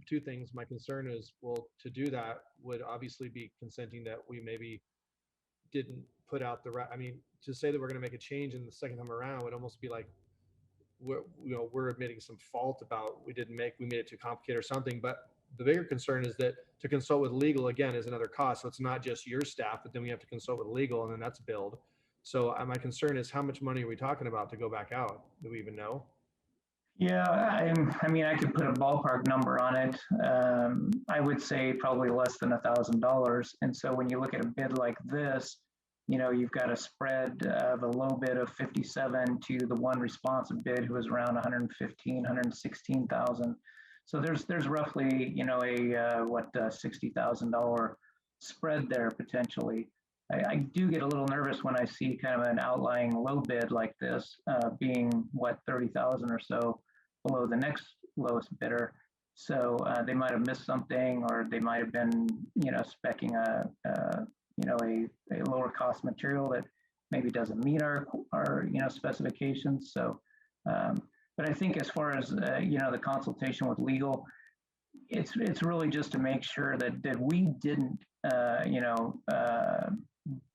Two things. My concern is, well, to do that would obviously be consenting that we maybe didn't put out I mean, to say that we're going to make a change in the second time around would almost be like we're admitting some fault about we made it too complicated or something. But the bigger concern is that to consult with legal again is another cost. So it's not just your staff, but then we have to consult with legal, and then that's billed. So my concern is, how much money are we talking about to go back out? Do we even know? Yeah, I mean, I could put a ballpark number on it. I would say probably less than $1,000. And so when you look at a bid like this, you've got a spread of a low bid of 57 to the one responsive bid who was around 115, 116,000. So there's roughly, a $60,000 spread there potentially. I do get a little nervous when I see kind of an outlying low bid like this, being 30,000 or so below the next lowest bidder. So they might have missed something, or they might have been, speccing a lower cost material that maybe doesn't meet our specifications. So, but I think as far as the consultation with legal, it's really just to make sure that we didn't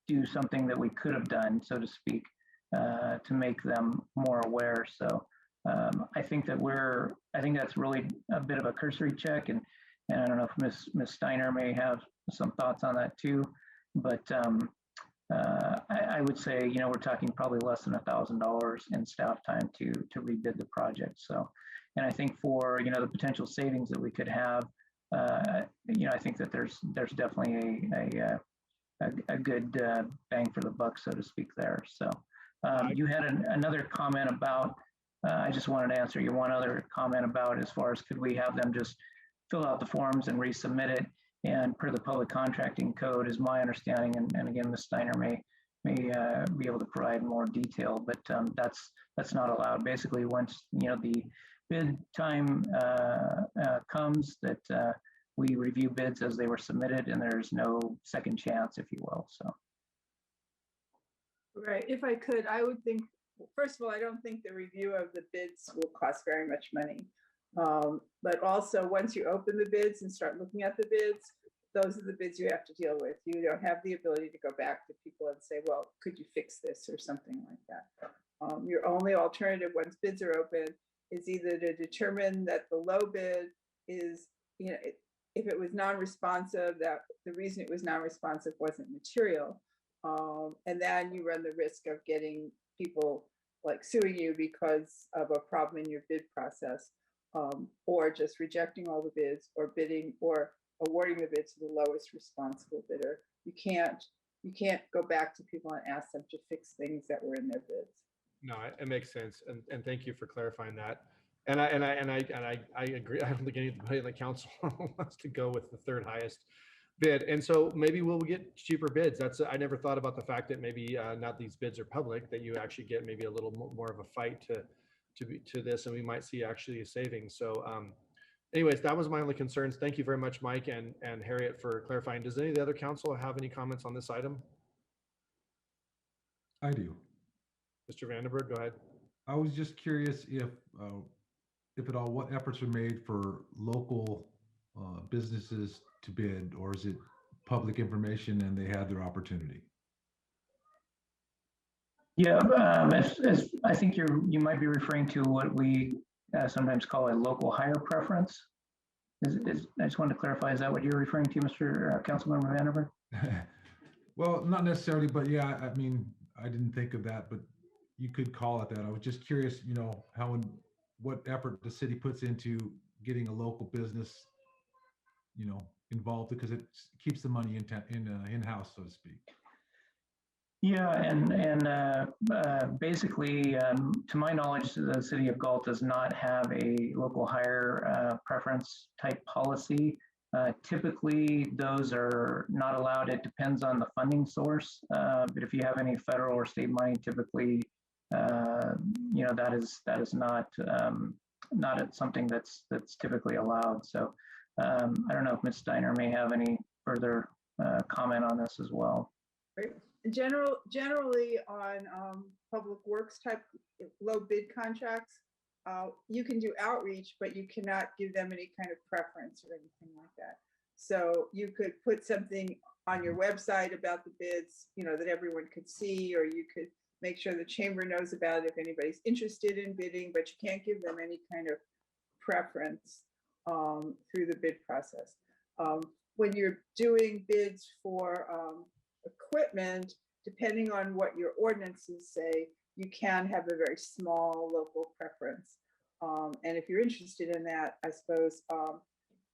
do something that we could have done, so to speak, to make them more aware. So I think that's really a bit of a cursory check, and I don't know if Ms. Steiner may have some thoughts on that too, but I would say, we're talking probably less than $1,000 in staff time to rebid the project. So, and I think for, the potential savings that we could have, I think that there's definitely a good bang for the buck, so to speak, there. So you had another comment about, I just wanted to answer your one other comment about, as far as could we have them just fill out the forms and resubmit it, and per the public contracting code is my understanding, and again, Ms. Steiner may be able to provide more detail, but that's not allowed. Basically, once the bid time comes, that we review bids as they were submitted, and there's no second chance, if you will. So, Right. If I could, I would think, first of all, I don't think the review of the bids will cost very much money. But also, once you open the bids and start looking at the bids, those are the bids you have to deal with. You don't have the ability to go back to people and say, well, could you fix this or something like that. Your only alternative once bids are open is either to determine that the low bid is, if it was non-responsive, that the reason it was non-responsive wasn't material. And then you run the risk of getting people like suing you because of a problem in your bid process, or just rejecting all the bids, or bidding, or awarding the bid to the lowest responsible bidder. You can't go back to people and ask them to fix things that were in their bids. No, it makes sense, and thank you for clarifying that. And I agree. I don't think anybody in the council wants to go with the third highest bid, and so maybe we'll get cheaper bids. I never thought about the fact that maybe not these bids are public, that you actually get maybe a little more of a fight to this, and we might see actually a savings. So anyways, that was my only concerns. Thank you very much, Mike and Harriet, for clarifying. Does any of the other council have any comments on this item? I do. Mr. Vandenberg, go ahead. I was just curious if at all, what efforts are made for local businesses to bid, or is it public information and they have their opportunity? Yeah, as I think you might be referring to what we sometimes call a local hire preference. I just wanted to clarify, is that what you're referring to, Mr. Councilmember Vanderburg? Well, not necessarily, but yeah, I mean, I didn't think of that, but you could call it that. I was just curious, you know, what effort the city puts into getting a local business, you know, involved, because it keeps the money in-house, so to speak. Yeah, and basically, to my knowledge, the city of Galt does not have a local hire preference type policy. Typically, those are not allowed. It depends on the funding source. But if you have any federal or state money, typically, you know, that is not something that's typically allowed. So I don't know if Ms. Steiner may have any further comment on this as well. Right. Generally on public works type low bid contracts, you can do outreach, but you cannot give them any kind of preference or anything like that. So you could put something on your website about the bids, you know, that everyone could see, or you could make sure the chamber knows about it if anybody's interested in bidding, but you can't give them any kind of preference through the bid process. When you're doing bids for equipment, depending on what your ordinances say, you can have a very small local preference. And if you're interested in that, I suppose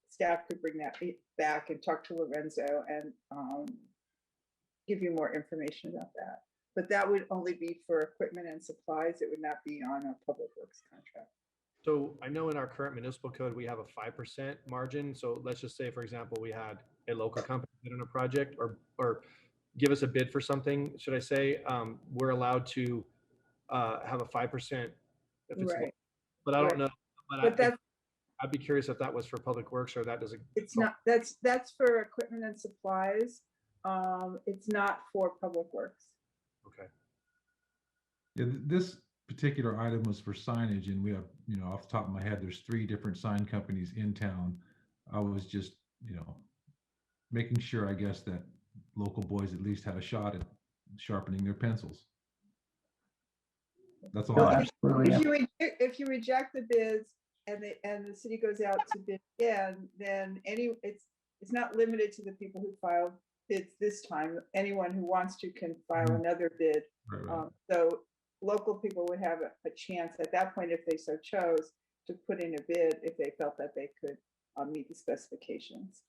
staff could bring that back and talk to Lorenzo and give you more information about that. But that would only be for equipment and supplies. It would not be on a public works contract. So I know in our current municipal code, we have a 5% margin. So let's just say, for example, we had a local company bid on a project or give us a bid for something, should I say, we're allowed to have a 5% if it's, Right. But I don't know. But I'd be curious if that was for public works or that doesn't. It's not, that's for equipment and supplies. It's not for public works. Okay. Yeah, this particular item was for signage, and we have, you know, off the top of my head, there's 3 different sign companies in town. I was just, you know, making sure, I guess, that local boys at least had a shot at sharpening their pencils. That's all. No, I have. absolutely. If you reject the bids and the city goes out to bid again, then it's not limited to the people who filed bids this time. Anyone who wants to can file another bid. Right. So local people would have a chance at that point, if they so chose, to put in a bid if they felt that they could meet the specifications.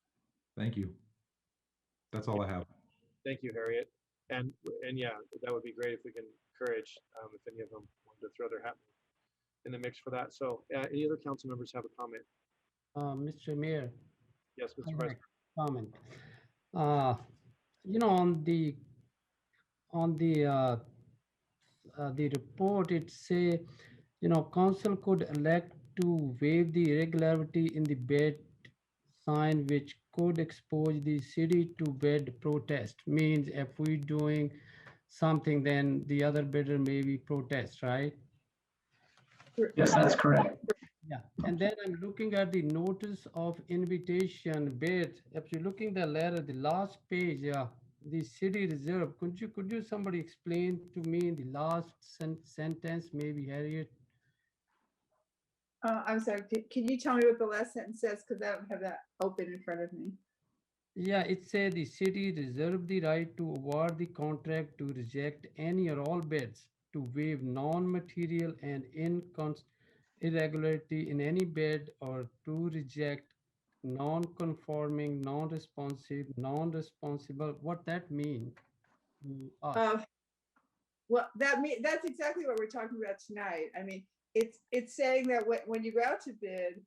Thank you. That's all I have. Thank you, Harriet. And yeah, that would be great if we can encourage if any of them want to throw their hat in the mix for that. So any other council members have a comment? Mr. Mayor. Yes, I Mr. have a President. comment. You know, on the report, it say, you know, council could elect to waive the irregularity in the bid sign, which could expose the city to bid protest. Means if we doing something, then the other bidder maybe protest, right? Yes, that's correct. Yeah, and then I'm looking at the notice of invitation bid. If you're looking the letter, the last page, yeah, the city reserve. Could you somebody explain to me the last sentence, maybe Harriet? I'm sorry, can you tell me what the last sentence says? Because I don't have that open in front of me. Yeah, it said the city reserve the right to award the contract, to reject any or all bids, to waive non-material and irregularity in any bid, or to reject non-conforming, non-responsive, non-responsible. What that mean? Well, that's exactly what we're talking about tonight. I mean, it's saying that when you go out to bid,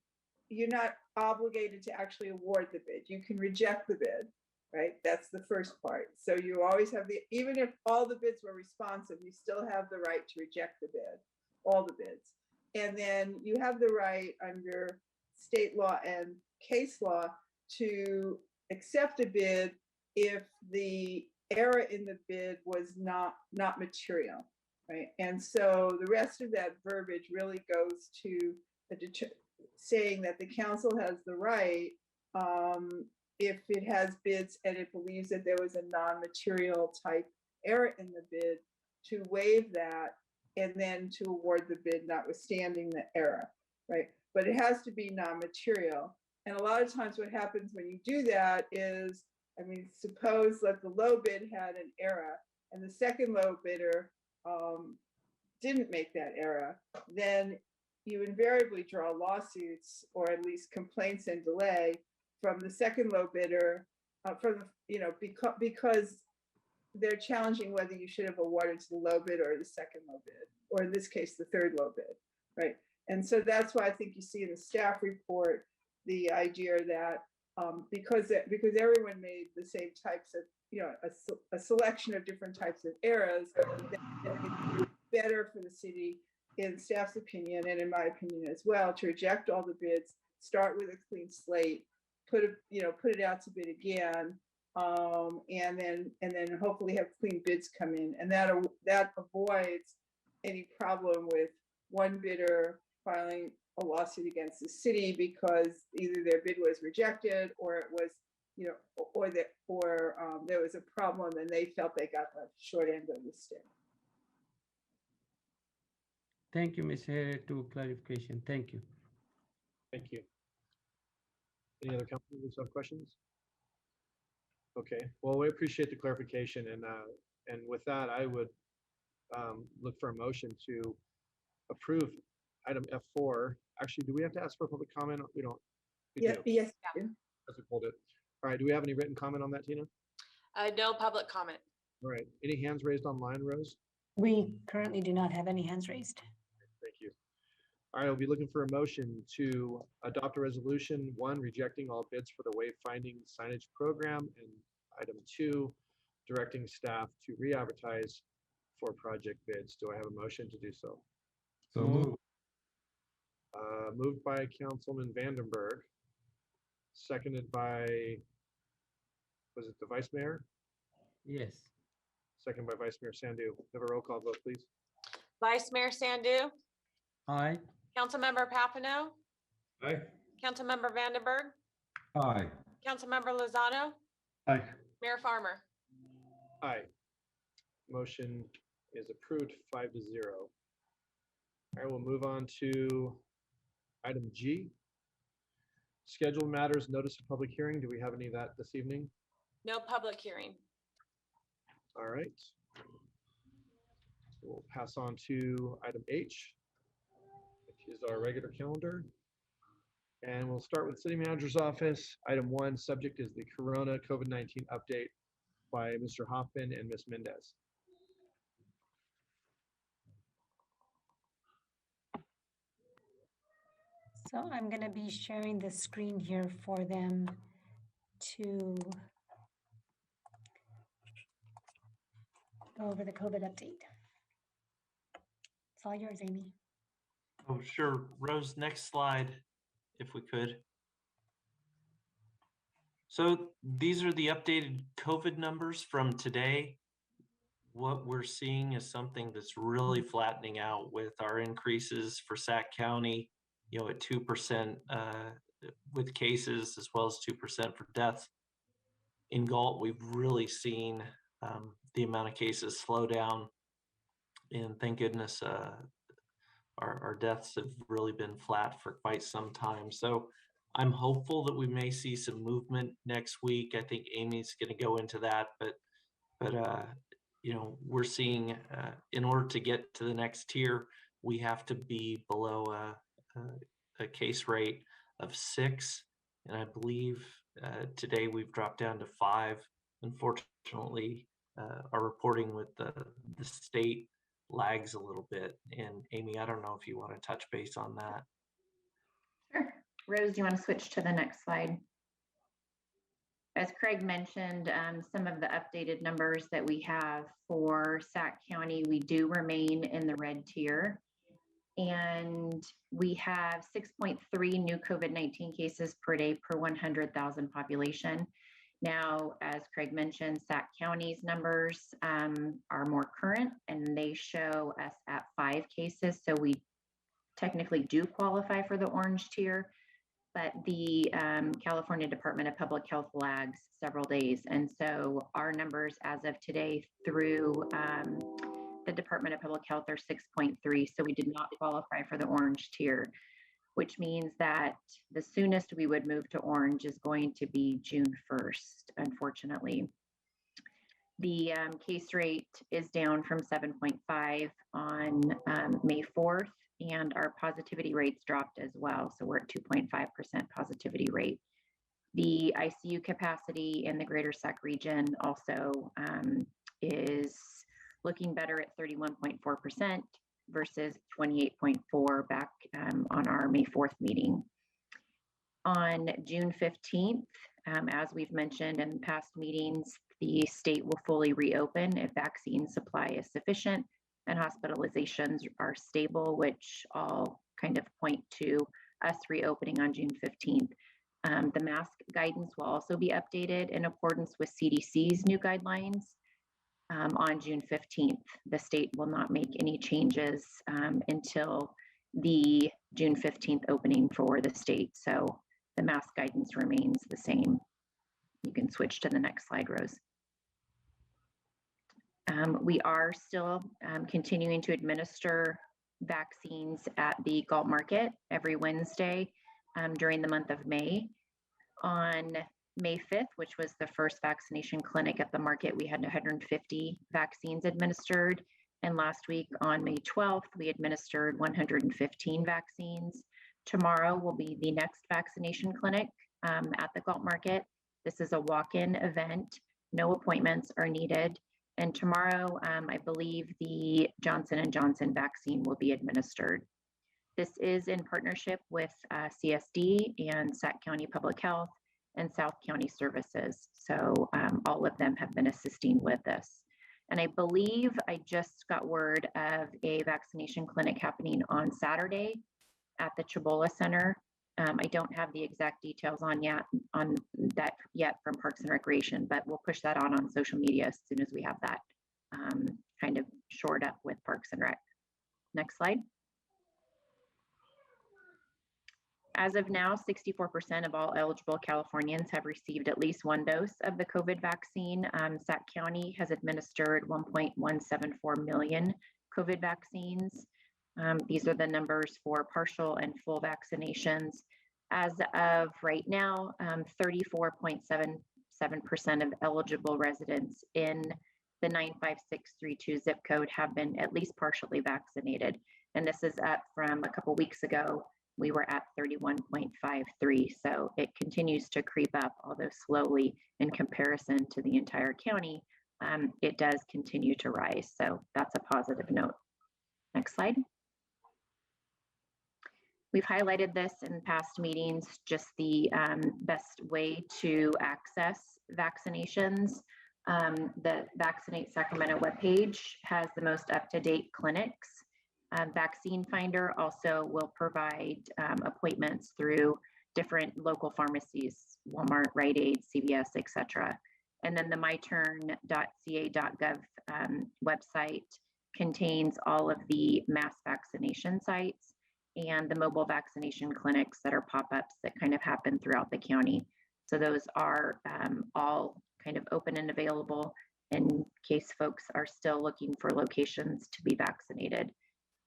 you're not obligated to actually award the bid. You can reject the bid, right? That's the first part. So you always have even if all the bids were responsive, you still have the right to reject the bid, all the bids. And then you have the right under state law and case law to accept a bid if the error in the bid was not material, right? And so the rest of that verbiage really goes to saying that the council has the right, if it has bids and it believes that there was a non-material type error in the bid, to waive that and then to award the bid notwithstanding the error. right? But it has to be non-material. And a lot of times what happens when you do that is, I mean, suppose that the low bid had an error and the second low bidder didn't make that error, then you invariably draw lawsuits or at least complaints and delay from the second low bidder, because they're challenging whether you should have awarded to the low bid or the second low bid, or in this case, the third low bid, right? And so that's why I think you see in the staff report the idea that because everyone made the same types of, a selection of different types of errors, that it's better for the city, in staff's opinion, and in my opinion as well, to reject all the bids, start with a clean slate, put it out to bid again, and then hopefully have clean bids come in, and that avoids any problem with one bidder filing a lawsuit against the city because either their bid was rejected or it was, or there was a problem and they felt they got the short end of the stick. Thank you, Ms. Hare, to clarification. Thank you. Thank you. Any other council members have questions? Okay, well, we appreciate the clarification, and with that, I would look for a motion to approve item F4. Actually, do we have to ask for a public comment? We don't. We Yeah, do. yes. As we pulled it. All right, do we have any written comment on that, Tina? No public comment. All right, any hands raised online, Rose? We currently do not have any hands raised. Thank you. All right, I'll be looking for a motion to adopt a resolution, 1, rejecting all bids for the wayfinding signage program, and item 2, directing staff to re-advertise for project bids. Do I have a motion to do so? So move. Moved by Councilman Vandenberg, seconded by, was it the Vice Mayor? Yes. Second by Vice Mayor Sandu. Have a roll call vote, please. Vice Mayor Sandu, Aye. Councilmember Papineau, Aye. Councilmember Vandenberg, Aye. Councilmember Lozano, Aye. Mayor Farmer. Aye. Motion is approved 5-0. All right, we'll move on to item G. Scheduled matters, notice of public hearing. Do we have any of that this evening? No public hearing. All right. We'll pass on to item H, which is our regular calendar. And we'll start with City Manager's Office. Item 1, subject is the Corona COVID-19 update by Mr. Hoffman and Ms. Mendez. So I'm going to be sharing the screen here for them to go over the COVID update. It's all yours, Amy. Oh, sure. Rose, next slide, if we could. So these are the updated COVID numbers from today. What we're seeing is something that's really flattening out with our increases for Sac County, at 2% with cases as well as 2% for deaths. In Galt, we've really seen the amount of cases slow down, and thank goodness our deaths have really been flat for quite some time. So I'm hopeful that we may see some movement next week. I think Amy's going to go into that, but we're seeing in order to get to the next tier, we have to be below a case rate of 6, and I believe today we've dropped down to 5. Unfortunately, our reporting with the state lags a little bit. And Amy, I don't know if you want to touch base on that. Sure. Rose, do you want to switch to the next slide? As Craig mentioned, some of the updated numbers that we have for Sac County, we do remain in the red tier. And we have 6.3 new COVID-19 cases per day per 100,000 population. Now, as Craig mentioned, Sac County's numbers are more current, and they show us at 5 cases. So we technically do qualify for the orange tier, but the California Department of Public Health lags several days. And so our numbers as of today through the Department of Public Health are 6.3. So we did not qualify for the orange tier. which means that the soonest we would move to orange is going to be June 1st, unfortunately. The case rate is down from 7.5 on May 4th, and our positivity rates dropped as well. So we're at 2.5% positivity rate. The ICU capacity in the greater Sac region also is looking better at 31.4% versus 28.4 back on our May 4th meeting. On June 15th, as we've mentioned in past meetings, the state will fully reopen if vaccine supply is sufficient and hospitalizations are stable, which all kind of point to us reopening on June 15th. The mask guidance will also be updated in accordance with CDC's new guidelines on June 15th. The state will not make any changes until the June 15th opening for the state. So the mask guidance remains the same. You can switch to the next slide, Rose. We are still continuing to administer vaccines at the Galt Market every Wednesday during the month of May. On May 5th, which was the first vaccination clinic at the market, we had 150 vaccines administered. And last week on May 12th, we administered 115 vaccines. Tomorrow will be the next vaccination clinic at the Galt Market. This is a walk-in event. No appointments are needed. And tomorrow, I believe the Johnson & Johnson vaccine will be administered. This is in partnership with CSD and Sac County Public Health and South County Services. So all of them have been assisting with this. And I believe I just got word of a vaccination clinic happening on Saturday at the Chabola Center. I don't have the exact details on that yet from Parks and Recreation, but we'll push that on social media as soon as we have that kind of shored up with Parks and Rec. Next slide. As of now, 64% of all eligible Californians have received at least one dose of the COVID vaccine. Sac County has administered 1.174 million COVID vaccines. These are the numbers for partial and full vaccinations. As of right now, 34.77% of eligible residents in the 95632 zip code have been at least partially vaccinated. And this is up from a couple weeks ago. We were at 31.53. So it continues to creep up, although slowly in comparison to the entire county, it does continue to rise. So that's a positive note. Next slide. We've highlighted this in past meetings, just the best way to access vaccinations. The Vaccinate Sacramento webpage has the most up-to-date clinics. Vaccine Finder also will provide appointments through different local pharmacies, Walmart, Rite Aid, CVS, etc. And then the myturn.ca.gov website contains all of the mass vaccination sites and the mobile vaccination clinics that are pop-ups that kind of happen throughout the county. So those are all kind of open and available in case folks are still looking for locations to be vaccinated.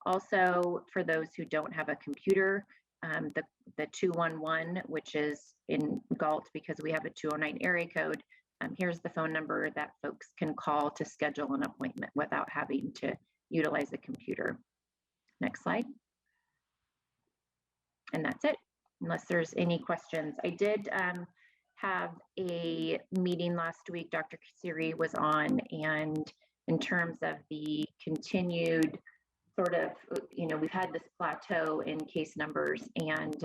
Also, for those who don't have a computer, the 211, which is in Galt because we have a 209 area code, here's the phone number that folks can call to schedule an appointment without having to utilize a computer. Next slide. And that's it, unless there's any questions. I did have a meeting last week, Dr. Kasiri was on, and in terms of the continued sort of, we've had this plateau in case numbers, and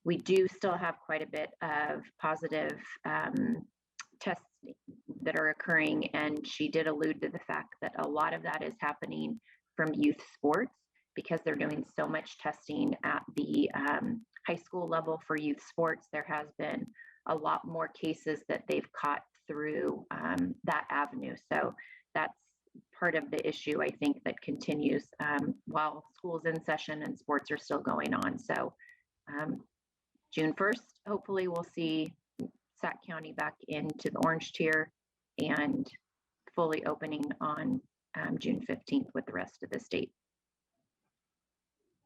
we do still have quite a bit of positive tests that are occurring. And she did allude to the fact that a lot of that is happening from youth sports because they're doing so much testing at the high school level for youth sports. There has been a lot more cases that they've caught through that avenue. So that's part of the issue, I think, that continues while school's in session and sports are still going on. So June 1st, hopefully we'll see Sac County back into the orange tier and fully opening on June 15th with the rest of the state.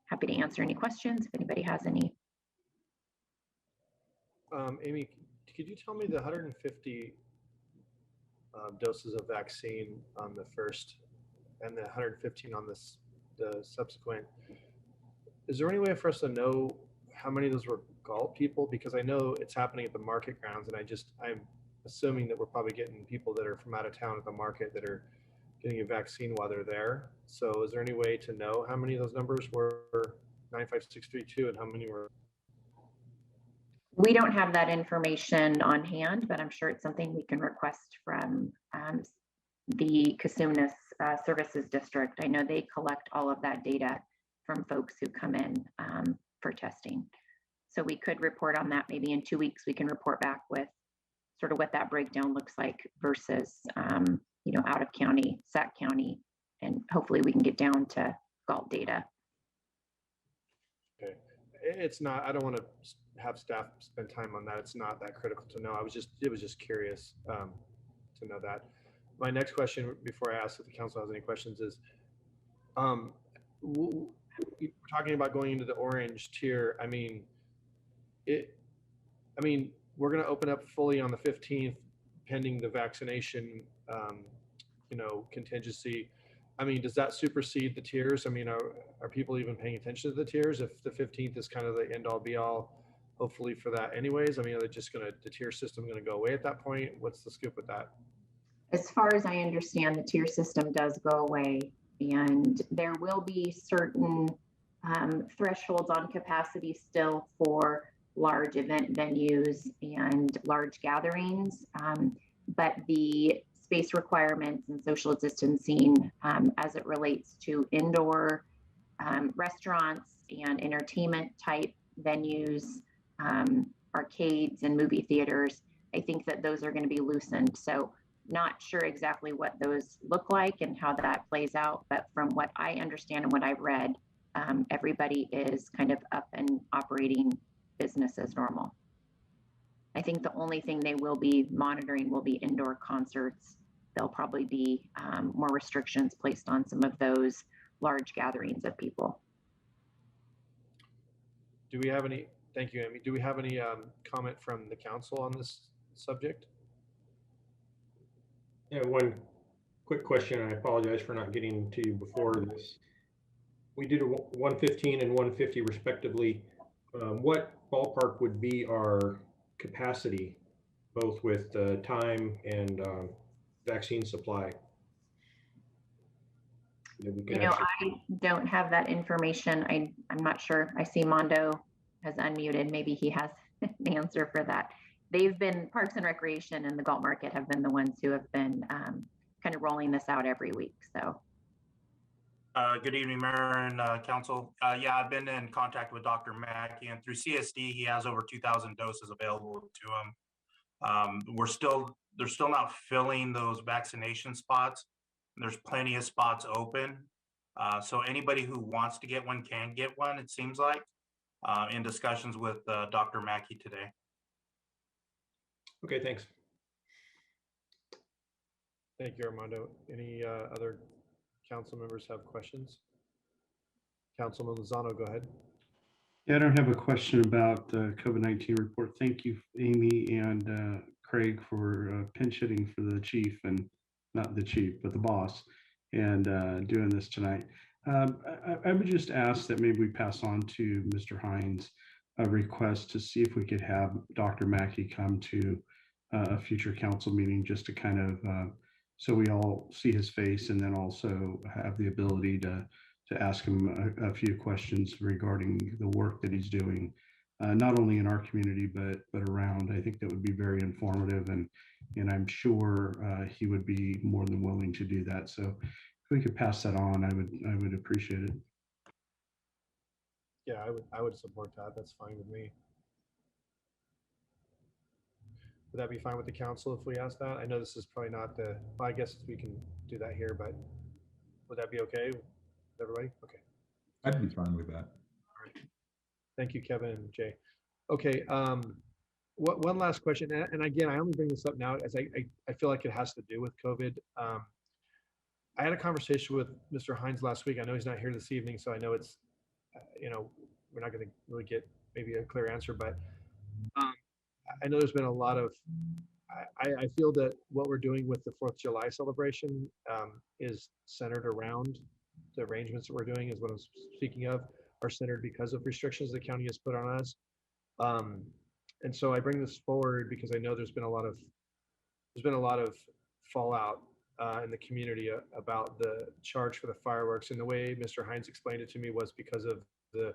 happy to answer any questions if anybody has any. Amy, could you tell me the 150 doses of vaccine on the first and the 115 on the subsequent? Is there any way for us to know how many of those were Galt people? Because I know it's happening at the market grounds, and I'm assuming that we're probably getting people that are from out of town at the market that are getting a vaccine while they're there. So is there any way to know how many of those numbers were 95632 and how many were? We don't have that information on hand, but I'm sure it's something we can request from the Cosumnes Services District. I know they collect all of that data from folks who come in for testing. So we could report on that maybe in 2 weeks. We can report back with sort of what that breakdown looks like versus, out of county, Sac County, and hopefully we can get down to Galt data. Okay, it's not. I don't want to have staff spend time on that. It's not that critical to know. It was just curious to know that. My next question, before I ask if the council has any questions, is we're talking about going into the orange tier. I mean, we're going to open up fully on the 15th, pending the vaccination, contingency. I mean, does that supersede the tiers? I mean, are people even paying attention to the tiers if the 15th is kind of the end all be all, hopefully for that anyways? I mean, are they just the tier system going to go away at that point? What's the scoop with that? As far as I understand, the tier system does go away, and there will be certain thresholds on capacity still for large event venues and large gatherings, but the space requirements and social distancing as it relates to indoor restaurants and entertainment type venues, arcades and movie theaters, I think that those are going to be loosened. So not sure exactly what those look like and how that plays out, but from what I understand and what I've read, everybody is kind of up and operating business as normal. I think the only thing they will be monitoring will be indoor concerts. There'll probably be more restrictions placed on some of those large gatherings of people. Do we have any, thank you, Amy. Do we have any comment from the council on this subject? Yeah, one quick question. I apologize for not getting to you before this. We did a 115 and 150 respectively. What ballpark would be our capacity, both with time and vaccine supply? I don't have that information. I'm not sure. I see Mondo has unmuted. Maybe he has an answer for that. They've been, Parks and Recreation and the Galt Market have been the ones who have been kind of rolling this out every week. So. Good evening, Mayor and Council. Yeah, I've been in contact with Dr. Mackey, and through CSD, he has over 2,000 doses available to him. They're still not filling those vaccination spots. There's plenty of spots open. So anybody who wants to get one can get one, it seems like, in discussions with Dr. Mackey today. Okay, thanks. Thank you, Armando. Any other council members have questions? Councilman Lozano, go ahead. Yeah, I don't have a question about the COVID-19 report. Thank you, Amy and Craig, for pinch hitting for the chief, and not the chief, but the boss, and doing this tonight. I would just ask that maybe we pass on to Mr. Hines a request to see if we could have Dr. Mackey come to a future council meeting, just to kind of so we all see his face, and then also have the ability to ask him a few questions regarding the work that he's doing, not only in our community but around. I think that would be very informative, and I'm sure he would be more than willing to do that. So if we could pass that on, I would appreciate it. Yeah, I would support that. That's fine with me. Would that be fine with the council if we ask that? I know this is probably not the, well, I guess we can do that here, but would that be okay with everybody? Okay. I'd be fine with that. All right. Thank you, Kevin and Jay. Okay. One last question. And again, I only bring this up now as I feel like it has to do with COVID. I had a conversation with Mr. Hines last week. I know he's not here this evening, so I know you know, we're not going to really get maybe a clear answer, but I know there's been a lot of, I feel that what we're doing with the 4th of July celebration is centered around the arrangements that we're doing, is what I'm speaking of, are centered because of restrictions the county has put on us. And so I bring this forward because I know there's been a lot of fallout in the community about the charge for the fireworks. And the way Mr. Hines explained it to me was because of the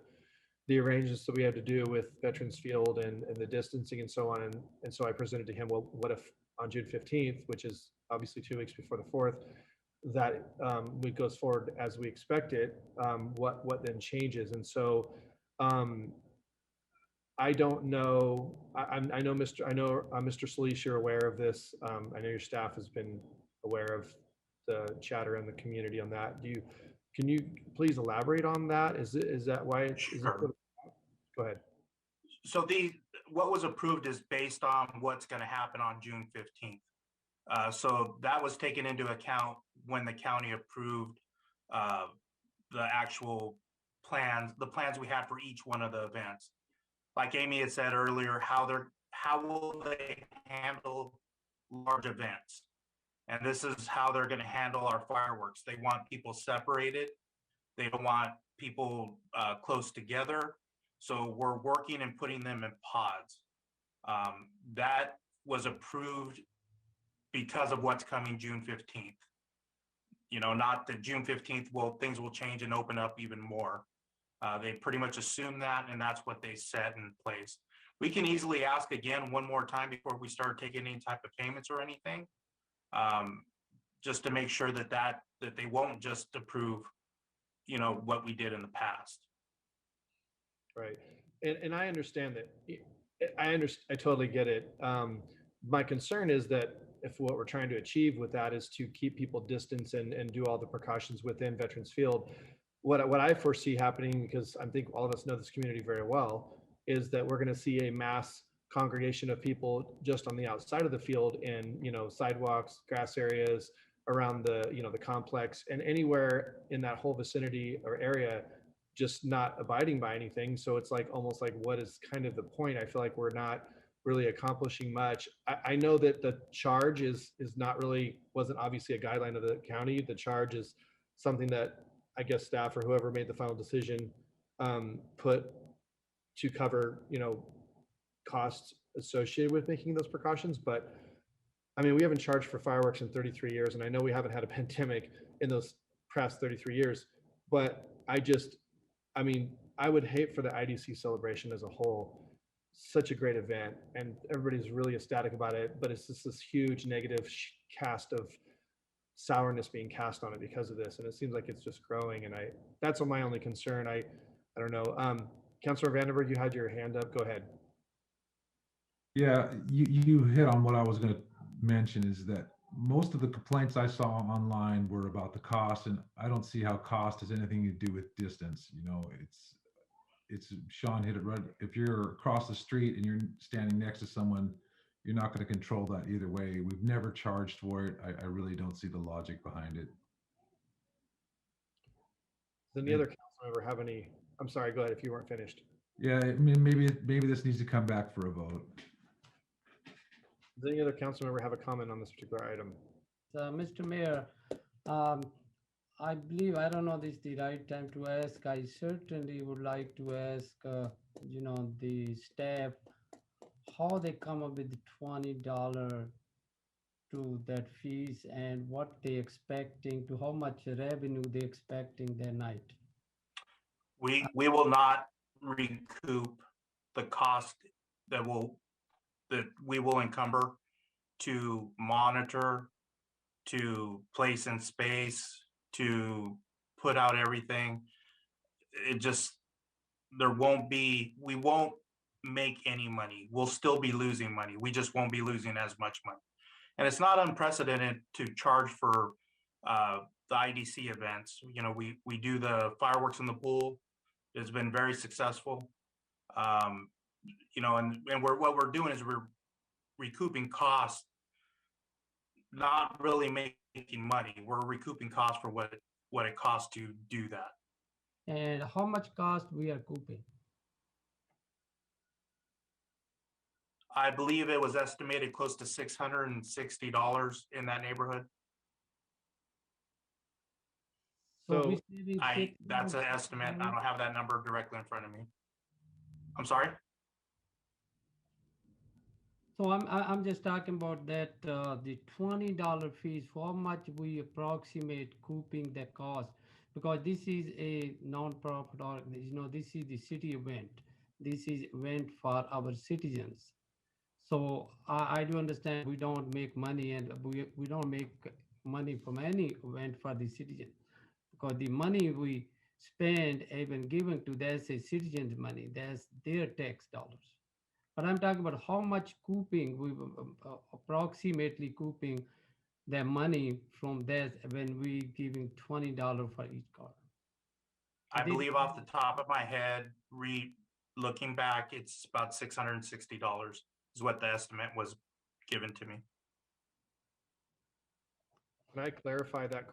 arrangements that we had to do with Veterans Field and the distancing and so on. And so I presented to him, well, what if on June 15th, which is obviously 2 weeks before the 4th, that it goes forward as we expect it, what then changes? And so I don't know. I know Mr. Solis, you're aware of this. I know your staff has been aware of the chatter in the community on that. Can you please elaborate on that? Is that why it's? Sure. Go ahead. So what was approved is based on what's going to happen on June 15th. So that was taken into account when the county approved the actual plans, the plans we had for each one of the events. Like Amy had said earlier, how will they handle large events? And this is how they're going to handle our fireworks. They want people separated. They don't want people close together. So we're working and putting them in pods. That was approved because of what's coming June 15th. You know, not that June 15th, well, things will change and open up even more. They pretty much assume that, and that's what they set in place. We can easily ask again one more time before we start taking any type of payments or anything, just to make sure that they won't just approve, you know, what we did in the past. Right, and I understand that. I totally get it. My concern is that if what we're trying to achieve with that is to keep people distance and do all the precautions within Veterans Field, what I foresee happening, because I think all of us know this community very well, is that we're going to see a mass congregation of people just on the outside of the field in, you know, sidewalks, grass areas, around the, you know, the complex, and anywhere in that whole vicinity or area, just not abiding by anything. So it's like almost like, what is kind of the point? I feel like we're not really accomplishing much. I know that the charge is not really, wasn't obviously a guideline of the county. The charge is something that I guess staff or whoever made the final decision put to cover, you know, costs associated with making those precautions. But I mean, we haven't charged for fireworks in 33 years, and I know we haven't had a pandemic in those past 33 years. But I mean, I would hate for the IDC celebration as a whole. Such a great event, and everybody's really ecstatic about it. But it's just this huge negative cast of sourness being cast on it because of this, and it seems like it's just growing. And that's my only concern. I don't know. Councilor Vandenberg, you had your hand up. Go ahead. Yeah, you hit on what I was going to mention, is that most of the complaints I saw online were about the cost, and I don't see how cost has anything to do with distance. You know, it's Sean hit it right. If you're across the street and you're standing next to someone, you're not going to control that either way. We've never charged for it. I really don't see the logic behind it. Does any other council member have any? I'm sorry, go ahead if you weren't finished. Yeah, I mean, maybe this needs to come back for a vote. Does any other council member have a comment on this particular item? Mr. Mayor, I believe, I don't know this is the right time to ask. I certainly would like to ask, you know, the staff, how they come up with the $20 to that fees, and what they expecting, to how much revenue they expecting that night. We will not recoup the cost that we will encumber to monitor, to place in space, to put out everything. We won't make any money. We'll still be losing money. We just won't be losing as much money. And it's not unprecedented to charge for the IDC events. You know, we do the fireworks in the pool. It's been very successful. You know, and what we're doing is we're recouping costs, not really making money. We're recouping costs for what it costs to do that. And how much cost we are couping? I believe it was estimated close to $660 in that neighborhood. So we So saving That's an estimate. I don't have that number directly in front of me. I'm sorry? So I'm just talking about that, the $20 fees, how much we approximate couping the cost? Because this is a non-profit or, this is the city event. This is event for our citizens. So I do understand we don't make money and we don't make money from any event for the citizen. Because the money we spend, even given to, that's a citizen's money, that's their tax dollars. But I'm talking about how much couping we approximately couping the money from that when we giving $20 for each car. I believe off the top of my head, looking back, it's about $660 is what the estimate was given to me. can I clarify that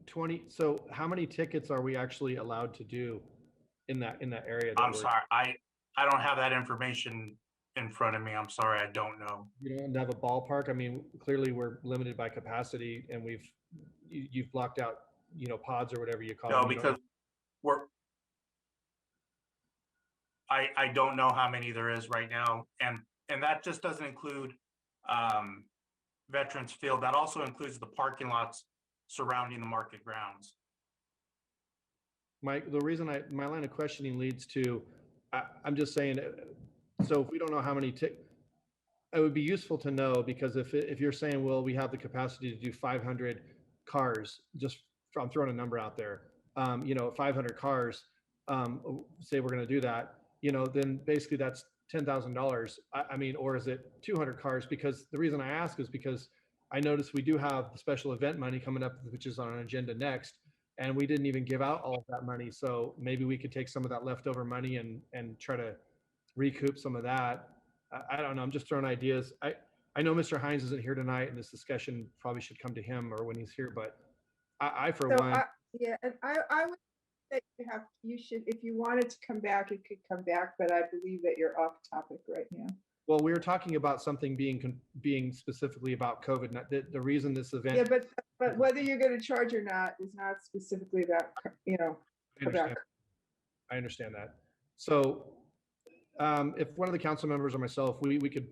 20, so how many tickets are we actually allowed to do in that area? I'm sorry, I don't have that information in front of me. I'm sorry, I don't know. You don't have a ballpark? I mean, clearly we're limited by capacity and you've blocked out, pods or whatever you call them. No, because I don't know how many there is right now. And that just doesn't include Veterans Field. That also includes the parking lots surrounding the market grounds. The reason my line of questioning leads to, I'm just saying, so if we don't know how many it would be useful to know, because if you're saying, well, we have the capacity to do 500 cars, I'm throwing a number out there, 500 cars, say we're going to do that, then basically that's $10,000. I mean, or is it 200 cars? Because the reason I ask is because I noticed we do have the special event money coming up, which is on an agenda next, and we didn't even give out all of that money. So maybe we could take some of that leftover money and try to recoup some of that. I don't know. I'm just throwing ideas. I know Mr. Hines isn't here tonight, and this discussion probably should come to him or when he's here. But I for one, and I would say you should, if you wanted to come back, you could come back. But I believe that you're off topic right now. Well, we were talking about something being specifically about COVID. Not the reason this event. Yeah, but whether you're going to charge or not is not specifically about I understand that. So if one of the council members or myself, we could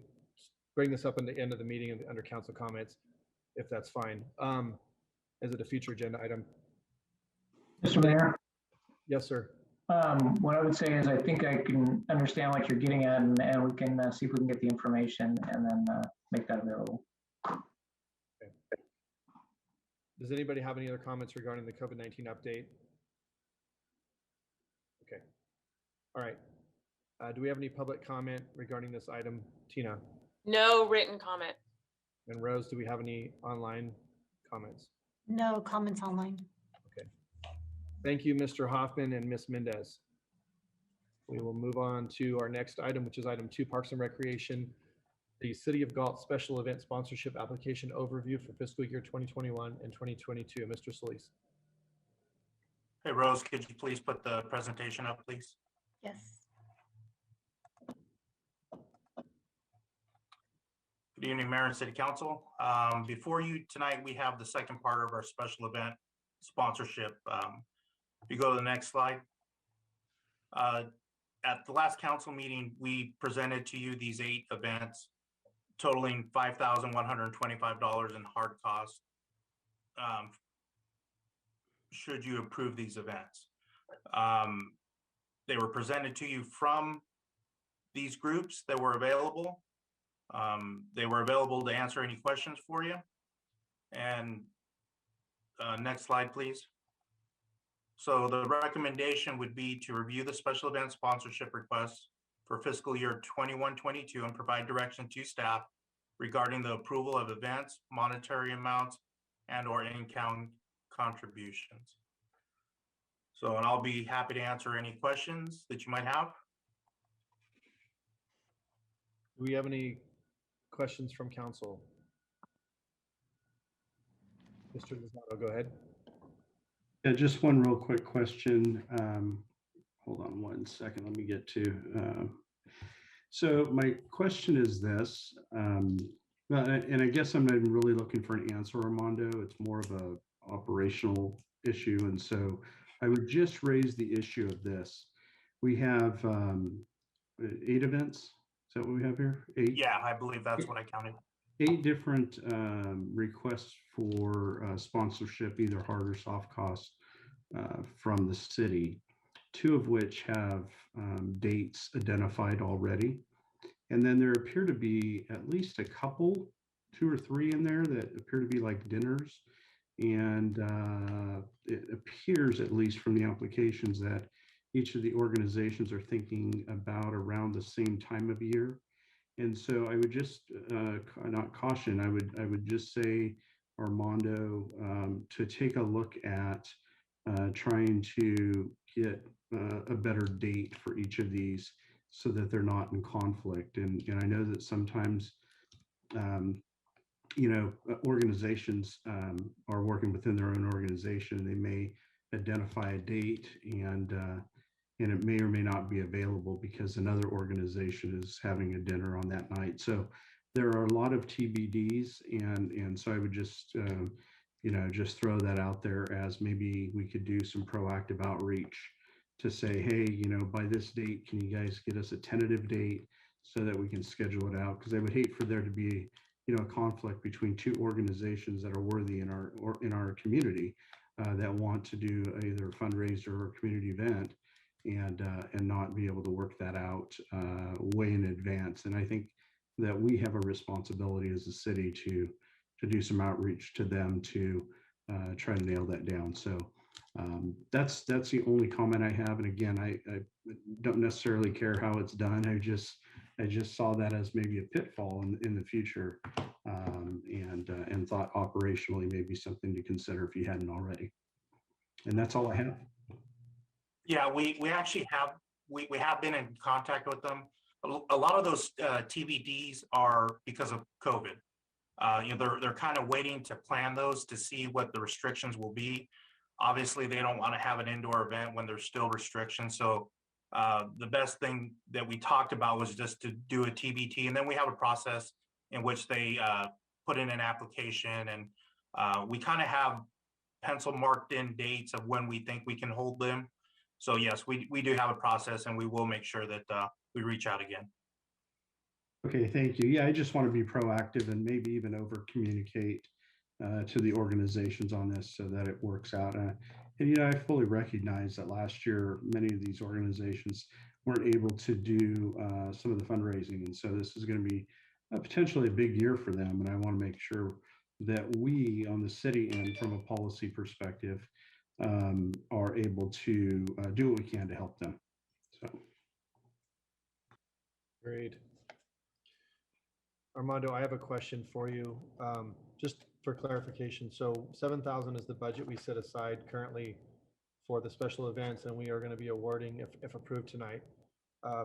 bring this up in the end of the meeting under council comments, if that's fine. Is it a future agenda item? Mr. Mayor? Yes, sir. What I would say is I think I can understand what you're getting at, and we can see if we can get the information and then make that available. Okay. Does anybody have any other comments regarding the COVID-19 update? Okay. All right. Do we have any public comment regarding this item, Tina? No written comment. And Rose, do we have any online comments? No comments online. Okay. Thank you, Mr. Hoffman and Ms. Mendez. We will move on to our next item, which is item 2, Parks and Recreation, the City of Galt Special Event Sponsorship Application Overview for fiscal year 2021 and 2022. Mr. Solis. Hey, Rose, could you please put the presentation up, please? Yes. Good evening, Mayor and City Council. Before you tonight, we have the second part of our special event sponsorship. If you go to the next slide. At the last council meeting, we presented to you these 8 events totaling $5,125 in hard costs. Should you approve these events? They were presented to you from these groups that were available. They were available to answer any questions for you. And next slide, please. So the recommendation would be to review the special event sponsorship requests for fiscal year 21-22 and provide direction to staff regarding the approval of events, monetary amounts, and/or in-kind contributions. So, and I'll be happy to answer any questions that you might have. Do we have any questions from council? Mr. Lozano, go ahead. Yeah, just one real quick question. Hold on one second. Let me get to. So my question is this, and I guess I'm not even really looking for an answer, Armando. It's more of a operational issue, and so I would just raise the issue of this. We have 8 events. Is that what we have here? 8. Yeah, I believe that's what I counted. 8 different requests for sponsorship, either hard or soft costs from the city, 2 of which have dates identified already. And then there appear to be at least a couple, 2 or 3 in there that appear to be like dinners. And it appears, at least from the applications, that each of the organizations are thinking about around the same time of year. And so I would just not caution, I would just say, Armando, to take a look at trying to get a better date for each of these so that they're not in conflict. And I know that sometimes, organizations are working within their own organization. They may identify a date and it may or may not be available because another organization is having a dinner on that night. So there are a lot of TBDs, and so I would just just throw that out there as maybe we could do some proactive outreach to say, hey, by this date, can you guys get us a tentative date so that we can schedule it out? Because I would hate for there to be a conflict between 2 organizations that are worthy in our community that want to do either a fundraiser or a community event, and not be able to work that out way in advance. And I think that we have a responsibility as a city to do some outreach to them to try to nail that down. So that's the only comment I have. And again, I don't necessarily care how it's done. I just saw that as maybe a pitfall in the future, and thought operationally maybe something to consider if you hadn't already. And that's all I have. Yeah, we actually have, we have been in contact with them. A lot of those TBDs are because of COVID. They're kind of waiting to plan those to see what the restrictions will be. Obviously, they don't want to have an indoor event when there's still restrictions. So the best thing that we talked about was just to do a TBT, and then we have a process in which they put in an application, and we kind of have pencil marked in dates of when we think we can hold them. So yes, we do have a process, and we will make sure that we reach out again. Okay, thank you. Yeah, I just want to be proactive and maybe even over communicate to the organizations on this so that it works out. And I fully recognize that last year many of these organizations weren't able to do some of the fundraising, and so this is going to be potentially a big year for them. And I want to make sure that we, on the city end, from a policy perspective, are able to do what we can to help them. So. Great. Armando, I have a question for you, just for clarification. So 7,000 is the budget we set aside currently for the special events, and we are going to be awarding, if approved tonight,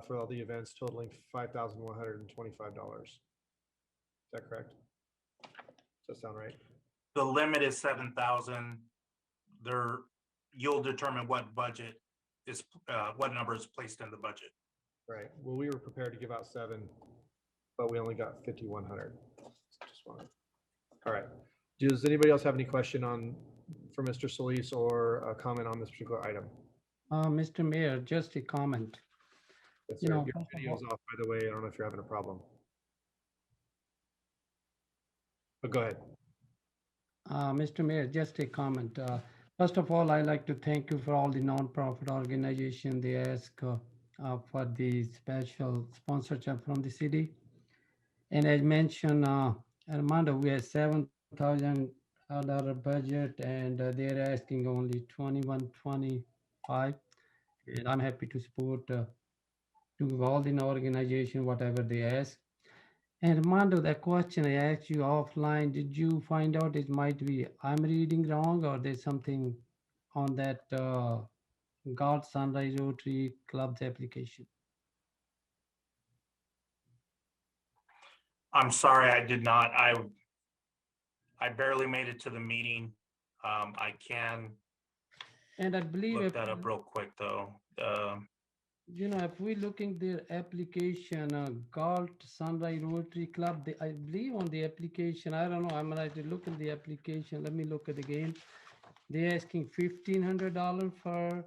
for all the events totaling $5,125. Is that correct? Does that sound right? The limit is 7,000. You'll determine what budget is, what number is placed in the budget. Right. Well, we were prepared to give out 7, but we only got 5,100. Just wanted. All right. Does anybody else have any question for Mr. Solis or a comment on this particular item? Mr. Mayor, just a comment. Yes, sir. Your video's off, by the way. I don't know if you're having a problem. But go ahead. Mr. Mayor, just a comment. First of all, I'd like to thank you for all the nonprofit organization they ask for the special sponsorship from the city. And as mentioned, Armando, we have $7,000 budget, and they're asking only $2,125. And I'm happy to support to all the organization whatever they ask. And Armando, that question I asked you offline, did you find out it might be I'm reading wrong, or there's something on that Galt Sunrise Rotary Club's application? I'm sorry, I did not. I barely made it to the meeting. I can And I believe Look if, that up real quick though. if we looking their application, Galt Sunrise Rotary Club, I believe on the application, I don't know, I'm gonna have to look at the application. Let me look at the game. They're asking $1,500 for,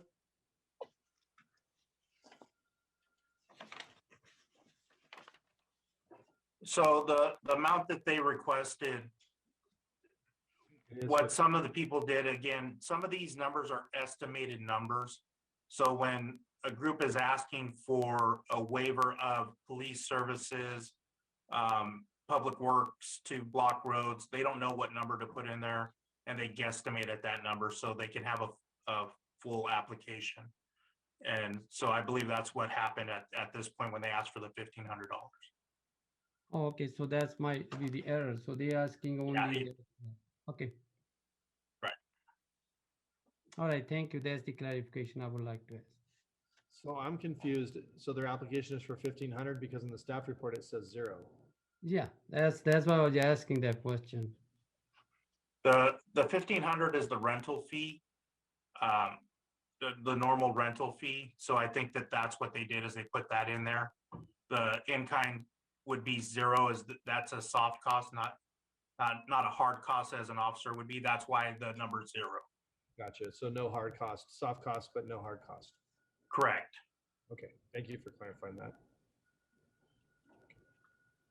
So the amount that they requested, what some of the people did, again, some of these numbers are estimated numbers. So when a group is asking for a waiver of police services, public works to block roads, they don't know what number to put in there, and they guesstimate at that number so they can have a full application. And so I believe that's what happened at this point when they asked for the $1,500. oh, okay, so that's might be the error. So they're asking only, okay. Right. All right, thank you. That's the clarification I would like to ask. So I'm confused. So their application is for 1,500 because in the staff report it says 0. Yeah, that's why I was asking that question. The 1,500 is the rental fee, the normal rental fee. So I think that's what they did is they put that in there. The in-kind would be 0, that's a soft cost, not a hard cost as an officer would be. That's why the number is 0. Gotcha. So no hard cost, soft cost, but no hard cost. Correct. Okay, thank you for clarifying that.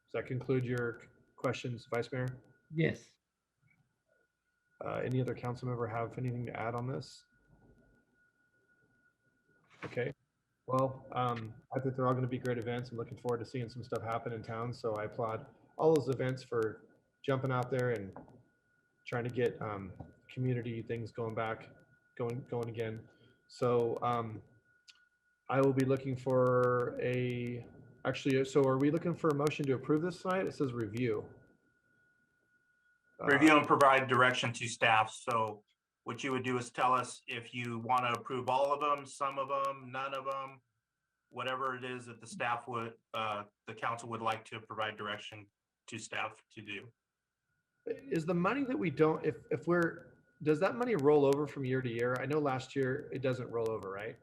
Does that conclude your questions, Vice Mayor? Yes. Any other council member have anything to add on this? Okay, well, I think they're all going to be great events. I'm looking forward to seeing some stuff happen in town. So I applaud all those events for jumping out there and trying to get community things going again. So I will be looking for so are we looking for a motion to approve this tonight? It says review. Review and provide direction to staff. So what you would do is tell us if you want to approve all of them, some of them, none of them, whatever it is that the staff would, the council would like to provide direction to staff to do. Is the money that we don't, does that money roll over from year to year? I know last year it doesn't roll over, right?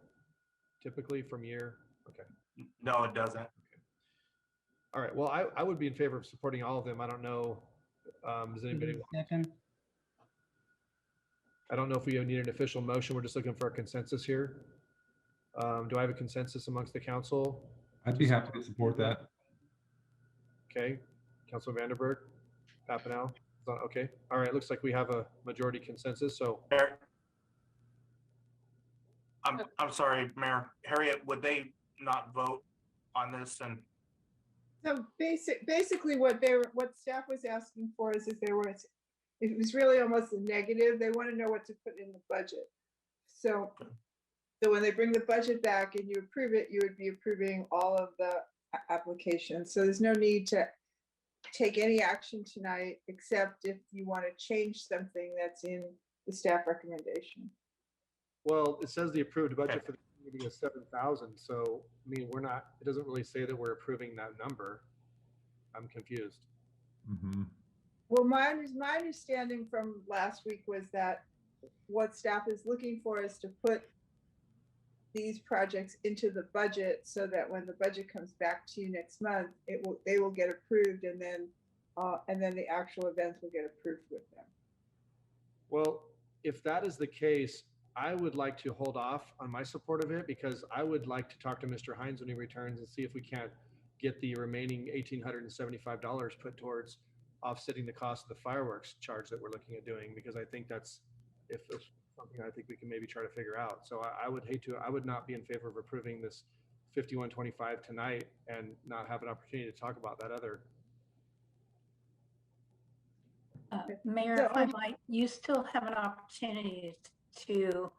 Typically from year, okay. No, it doesn't. Okay. All right, well, I would be in favor of supporting all of them. I don't know, does anybody? Second. I don't know if we need an official motion. We're just looking for a consensus here. Do I have a consensus amongst the council? I'd be happy to support that. Okay, Councilman Vanderberg, Papineau, okay. All right, looks like we have a majority consensus, so. I'm sorry, Mayor. Harriet, would they not vote on this? And So basically what staff was asking for is it was really almost a negative. They want to know what to put in the budget. So when they bring the budget back and you approve it, you would be approving all of the applications. So there's no need to take any action tonight, except if you want to change something that's in the staff recommendation. Well, it says the approved budget for the community is 7,000. So, I mean, it doesn't really say that we're approving that number. I'm confused. Mm-hmm. Well, my understanding from last week was that what staff is looking for is to put these projects into the budget so that when the budget comes back to you next month, they will get approved, and then the actual events will get approved with them. Well, if that is the case, I would like to hold off on my support of it because I would like to talk to Mr. Hines when he returns and see if we can't get the remaining $1,875 put towards offsetting the cost of the fireworks charge that we're looking at doing, because I think that's something I think we can maybe try to figure out. So I would not be in favor of approving this 5125 tonight and not have an opportunity to talk about that other. Mayor, if I might, you still have an opportunity to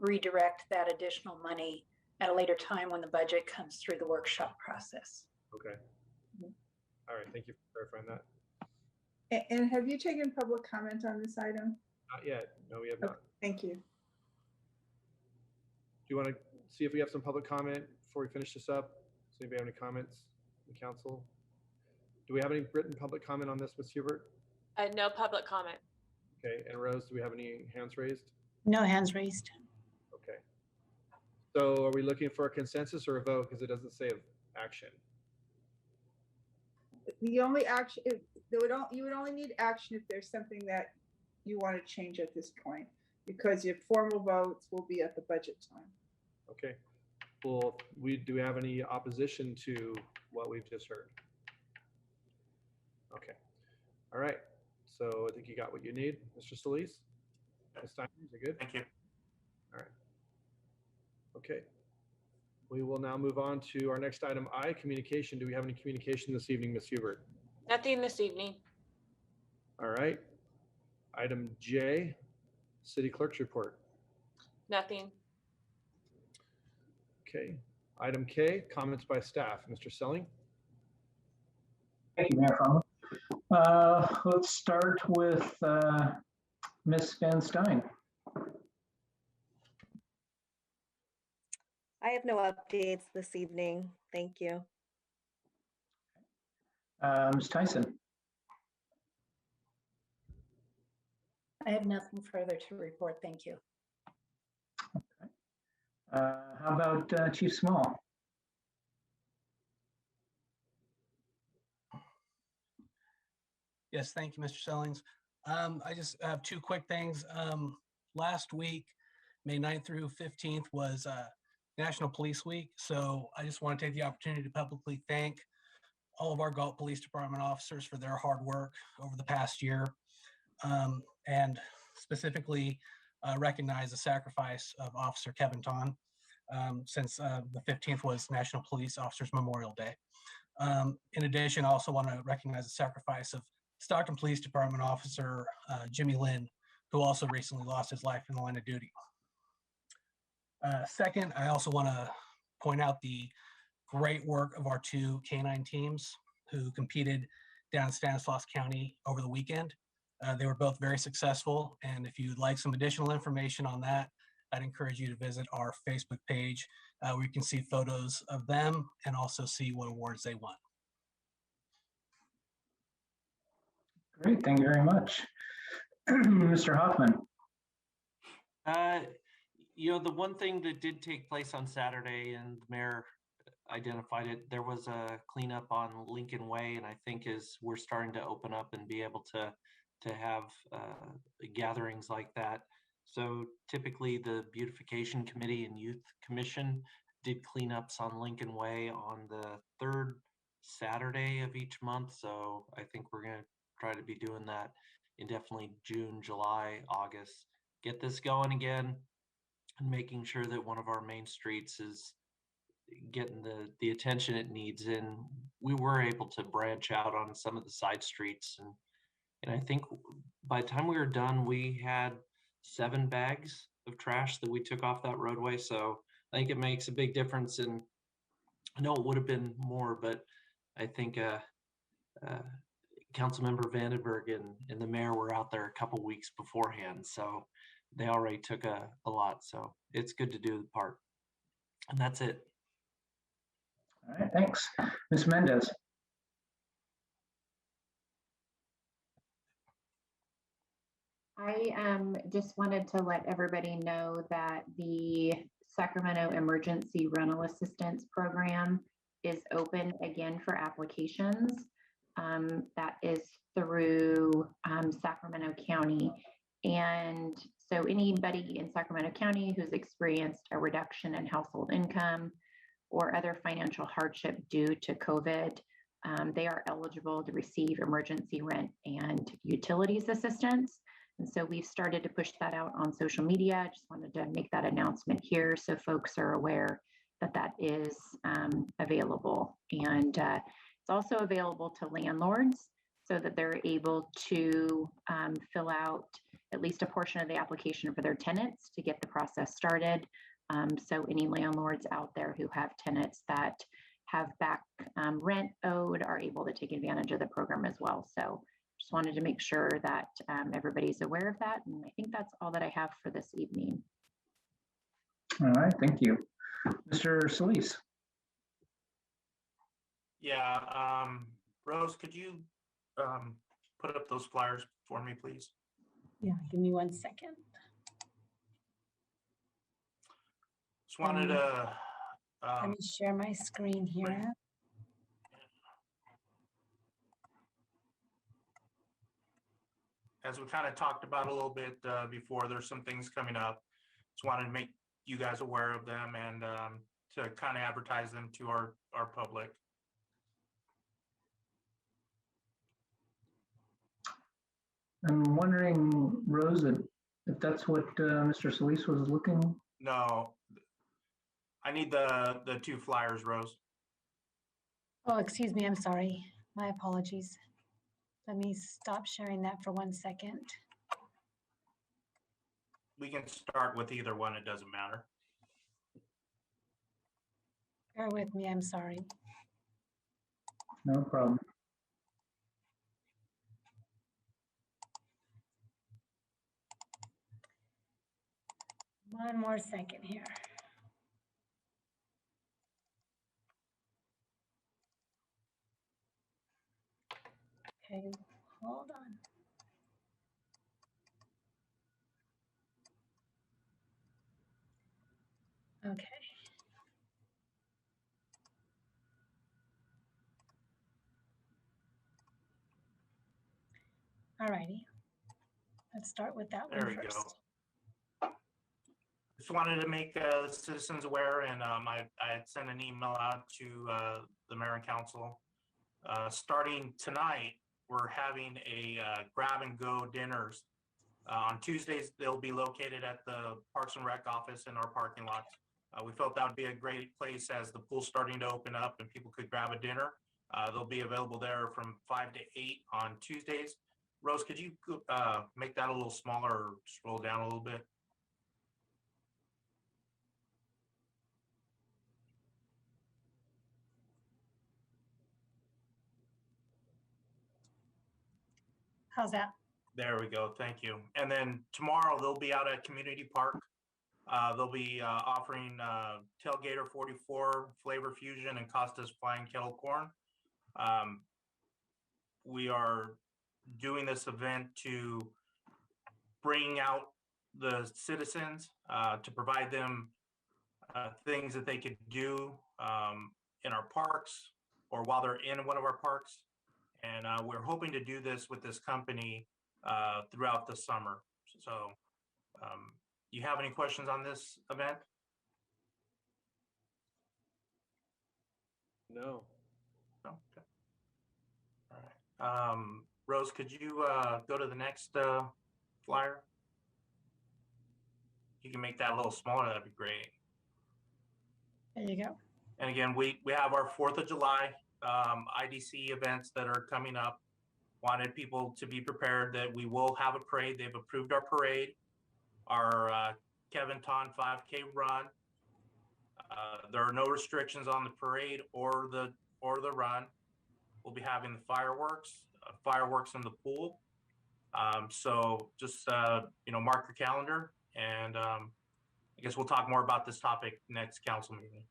redirect that additional money at a later time when the budget comes through the workshop process. Okay. All right, thank you for clarifying that. And have you taken public comment on this item? Not yet. No, we have not. Thank you. Do you want to see if we have some public comment before we finish this up? Does anybody have any comments in council? Do we have any written public comment on this, Ms. Hubert? No public comment. Okay, and Rose, do we have any hands raised? No hands raised. Okay. So are we looking for a consensus or a vote? Because it doesn't say action. The only action, you would only need action if there's something that you want to change at this point, because your formal votes will be at the budget time. Okay. Well, do we have any opposition to what we've just heard? Okay. All right. So I think you got what you need, Mr. Solis. Ms. Steiner, is it good? Thank you. All right. Okay. We will now move on to our next item, I, communication. Do we have any communication this evening, Ms. Hubert? Nothing this evening. All right. Item J, city clerk's report. Nothing. Okay. Item K, comments by staff. Mr. Selling? Thank you, Mayor Fromm. Let's start with Ms. Van Stein. I have no updates this evening. Thank you. Ms. Tyson. I have nothing further to report. Thank you. How about Chief Small? Yes, thank you, Mr. Sellings. I just have two quick things. Last week, May 9th through 15th was National Police Week. So I just want to take the opportunity to publicly thank all of our Galt Police Department officers for their hard work over the past year, and specifically recognize the sacrifice of Officer Kevin Ton, since the 15th was National Police Officers Memorial Day. In addition, I also want to recognize the sacrifice of Stockton Police Department officer Jimmy Lynn, who also recently lost his life in the line of duty. Second, I also want to point out the great work of our two canine teams who competed down in Stanislaus County over the weekend. They were both very successful, and if you'd like some additional information on that, I'd encourage you to visit our Facebook page where you can see photos of them and also see what awards they won. Great, thank you very much. Mr. Hoffman. You know, the one thing that did take place on Saturday, and the mayor identified it, there was a cleanup on Lincoln Way, and I think as we're starting to open up and be able to have gatherings like that. So typically the Beautification Committee and Youth Commission did cleanups on Lincoln Way on the third Saturday of each month. So I think we're going to try to be doing that in definitely June, July, August. Get this going again and making sure that one of our main streets is getting the attention it needs. And we were able to branch out on some of the side streets. And I think by the time we were done, we had 7 bags of trash that we took off that roadway. So I think it makes a big difference. And I know it would have been more, but I think Councilmember Vandenberg and the mayor were out there a couple weeks beforehand. So they already took a lot. So it's good to do the part. And that's it. All right, thanks. Ms. Mendez. I just wanted to let everybody know that the Sacramento Emergency Rental Assistance Program is open again for applications. That is through Sacramento County. And so anybody in Sacramento County who's experienced a reduction in household income or other financial hardship due to COVID, they are eligible to receive emergency rent and utilities assistance. And so we've started to push that out on social media. I just wanted to make that announcement here so folks are aware that that is available. And it's also available to landlords so that they're able to fill out at least a portion of the application for their tenants to get the process started. So any landlords out there who have tenants that have back rent owed are able to take advantage of the program as well. So just wanted to make sure that everybody's aware of that. And I think that's all that I have for this evening. All right, thank you. Mr. Solis. Yeah, Rose, could you put up those flyers for me, please? Yeah, give me 1 second. Just wanted to, Let me share my screen here. as we kind of talked about a little bit before, there's some things coming up. Just wanted to make you guys aware of them and to kind of advertise them to our public. I'm wondering, Rose, if that's what Mr. Solis was looking. No, I need the 2 flyers, Rose. Oh, excuse me, I'm sorry. My apologies. Let me stop sharing that for 1 second. We can start with either one, it doesn't matter. Bear with me, I'm sorry. No problem. One more second here. Okay, hold on. Okay. All righty. Let's start with that There one we first. go. Just wanted to make citizens aware, and I had sent an email out to the mayor and council. Starting tonight, we're having a grab and go dinners. On Tuesdays, they'll be located at the Parks and Rec office in our parking lots. We felt that would be a great place as the pool's starting to open up and people could grab a dinner. They'll be available there from 5 to 8 on Tuesdays. Rose, could you make that a little smaller or scroll down a little bit? How's that? There we go. Thank you. And then tomorrow they'll be out at Community Park. They'll be offering Tailgater 44, Flavor Fusion, and Costa's Flying Kettle Corn. We are doing this event to bring out the citizens, to provide them things that they could do in our parks or while they're in one of our parks. And we're hoping to do this with this company throughout the summer. So you have any questions on this event? No. No? Okay. All right. Rose, could you go to the next flyer? You can make that a little smaller, that'd be great. There you go. And again, we have our 4th of July IDC events that are coming up. Wanted people to be prepared that we will have a parade. They've approved our parade, our Kevin Ton 5K run. There are no restrictions on the parade or the run. We'll be having the fireworks in the pool. So just mark your calendar, and I guess we'll talk more about this topic next council meeting.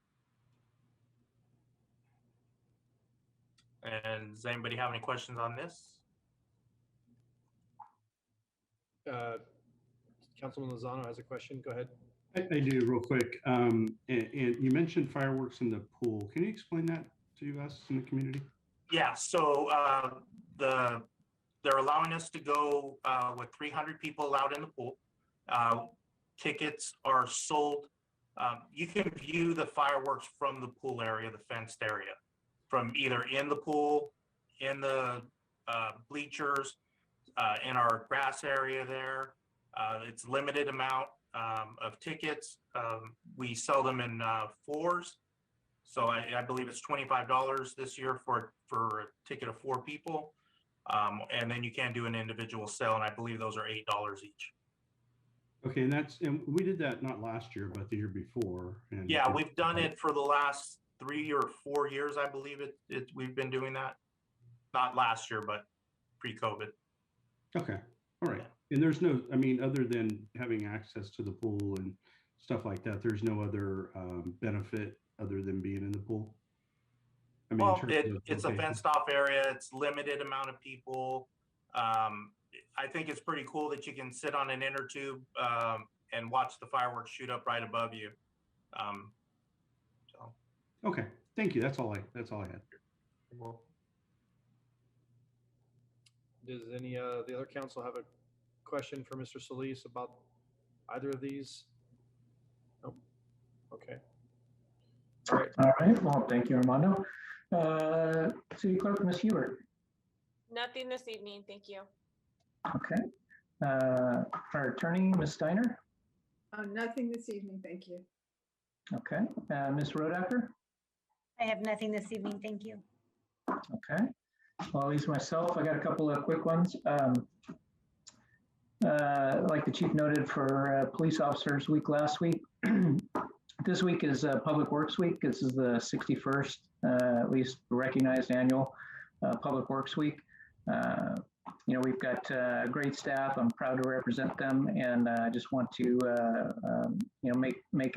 And does anybody have any questions on this? Councilman Lozano has a question. Go ahead. I do real quick. And you mentioned fireworks in the pool. Can you explain that to us in the community? Yeah, so they're allowing us to go with 300 people allowed in the pool. Tickets are sold. You can view the fireworks from the pool area, the fenced area, from either in the pool, in the bleachers, in our grass area there. It's limited amount of tickets. We sell them in 4s. So I believe it's $25 this year for a ticket of 4 people. And then you can do an individual sale, and I believe those are $8 each. Okay, and we did that not last year, but the year before. And yeah, we've done it for the last 3 or 4 years, I believe we've been doing that. Not last year, but pre-COVID. Okay, all right. And there's no, I mean, other than having access to the pool and stuff like that, there's no other benefit other than being in the pool? I mean, well, it's a fenced off area. It's limited amount of people. I think it's pretty cool that you can sit on an inner tube and watch the fireworks shoot up right above you. So. Okay, thank you. That's all I had. Well, Does any the other council have a question for Mr. Solis about either of these? Nope. Okay. All right. All right, well, thank you, Armando. City Clerk, Ms. Hubert. Nothing this evening, thank you. Okay. Our attorney, Ms. Steiner. Nothing this evening, thank you. Okay. Ms. Rodacker. I have nothing this evening, thank you. Okay. Well, at least myself, I got a couple of quick ones. Like the chief noted for Police Officers Week last week, this week is Public Works Week. This is the 61st, at least recognized annual Public Works Week. You know, we've got great staff. I'm proud to represent them, and I just want to, you know, make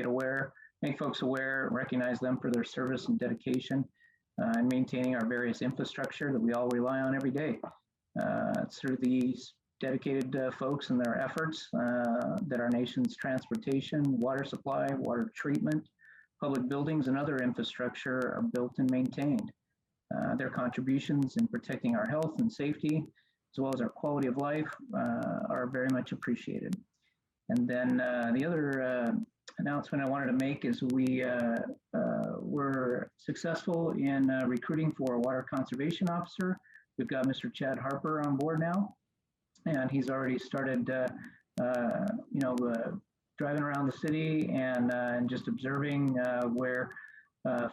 folks aware, recognize them for their service and dedication and maintaining our various infrastructure that we all rely on every day. It's through these dedicated folks and their efforts that our nation's transportation, water supply, water treatment, public buildings, and other infrastructure are built and maintained. Their contributions in protecting our health and safety, as well as our quality of life, are very much appreciated. And then the other announcement I wanted to make is we were successful in recruiting for a water conservation officer. We've got Mr. Chad Harper on board now, and he's already started, you know, driving around the city and just observing where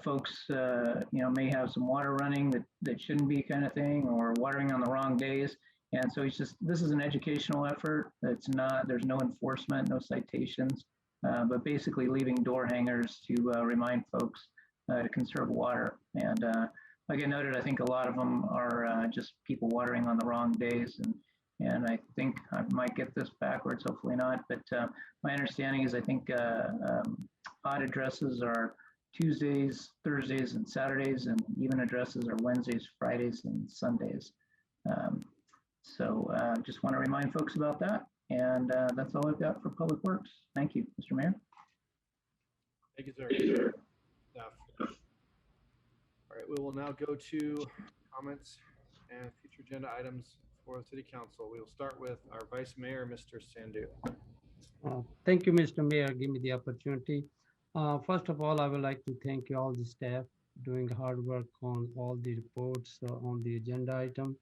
folks, you know, may have some water running that shouldn't be, kind of thing, or watering on the wrong days. And so he's just, this is an educational effort. It's not, there's no enforcement, no citations, but basically leaving door hangers to remind folks to conserve water. And like I noted, I think a lot of them are just people watering on the wrong days. And I think I might get this backwards, hopefully not. But my understanding is I think odd addresses are Tuesdays, Thursdays, and Saturdays, and even addresses are Wednesdays, Fridays, and Sundays. So just want to remind folks about that. And that's all I've got for Public Works. Thank you, Mr. Mayor. Thank you, sir. Staff. All right, we will now go to comments and future agenda items for the City Council. We will start with our Vice Mayor, Mr. Sandhu. Thank you, Mr. Mayor. Give me the opportunity. First of all, I would like to thank you all the staff doing hard work on all the reports on the agenda item.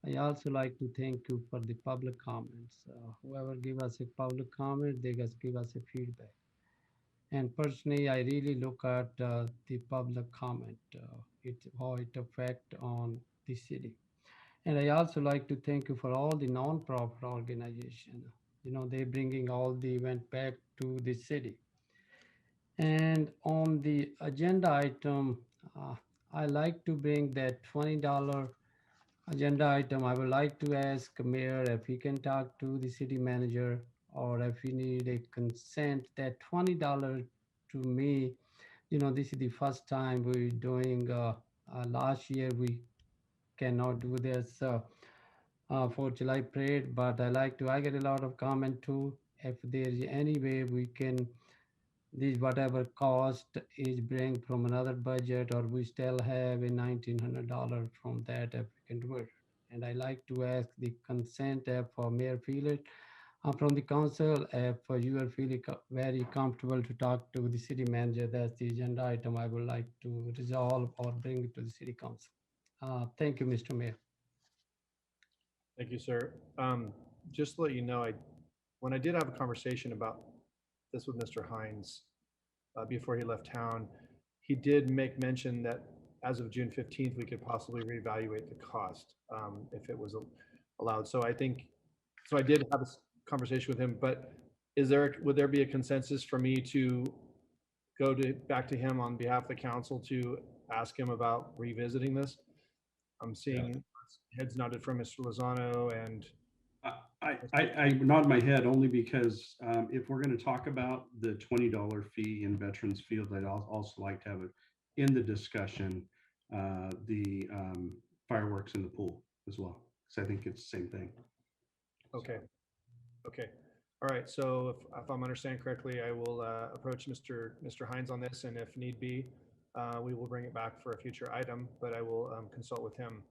I also like to thank you for the public comments. Whoever give us a public comment, they just give us a feedback. And personally, I really look at the public comment, how it affect on the city. And I also like to thank you for all the non-profit organization. You know, they bringing all the event back to the city. And on the agenda item, I like to bring that $20 agenda item. I would like to ask Mayor if he can talk to the city manager, or if we need a consent, that $20 to me, you know, this is the first time we're doing, last year we cannot do this for July parade, but I get a lot of comment too. If there is any way we can, this whatever cost is bring from another budget, or we still have a $1,900 from that, if we can do it. And I like to ask the consent for Mayor Feeler from the council, if you are feeling very comfortable to talk to the city manager. That's the agenda item I would like to resolve or bring it to the city council. Thank you, Mr. Mayor. Thank you, sir. Just to let you know, when I did have a conversation about this with Mr. Hines before he left town, he did make mention that as of June 15th, we could possibly reevaluate the cost if it was allowed. So I think, so I did have a conversation with him, but would there be a consensus for me to go back to him on behalf of the council to ask him about revisiting this? I'm seeing heads nodded from Mr. Lozano, and I nod my head only because if we're going to talk about the $20 fee in Veterans Field, I'd also like to have it in the discussion, the fireworks in the pool as well, because I think it's the same thing. Okay. Okay. All right, so if I'm understanding correctly, I will approach Mr. Hines on this, and if need be, we will bring it back for a future item, but I will consult with him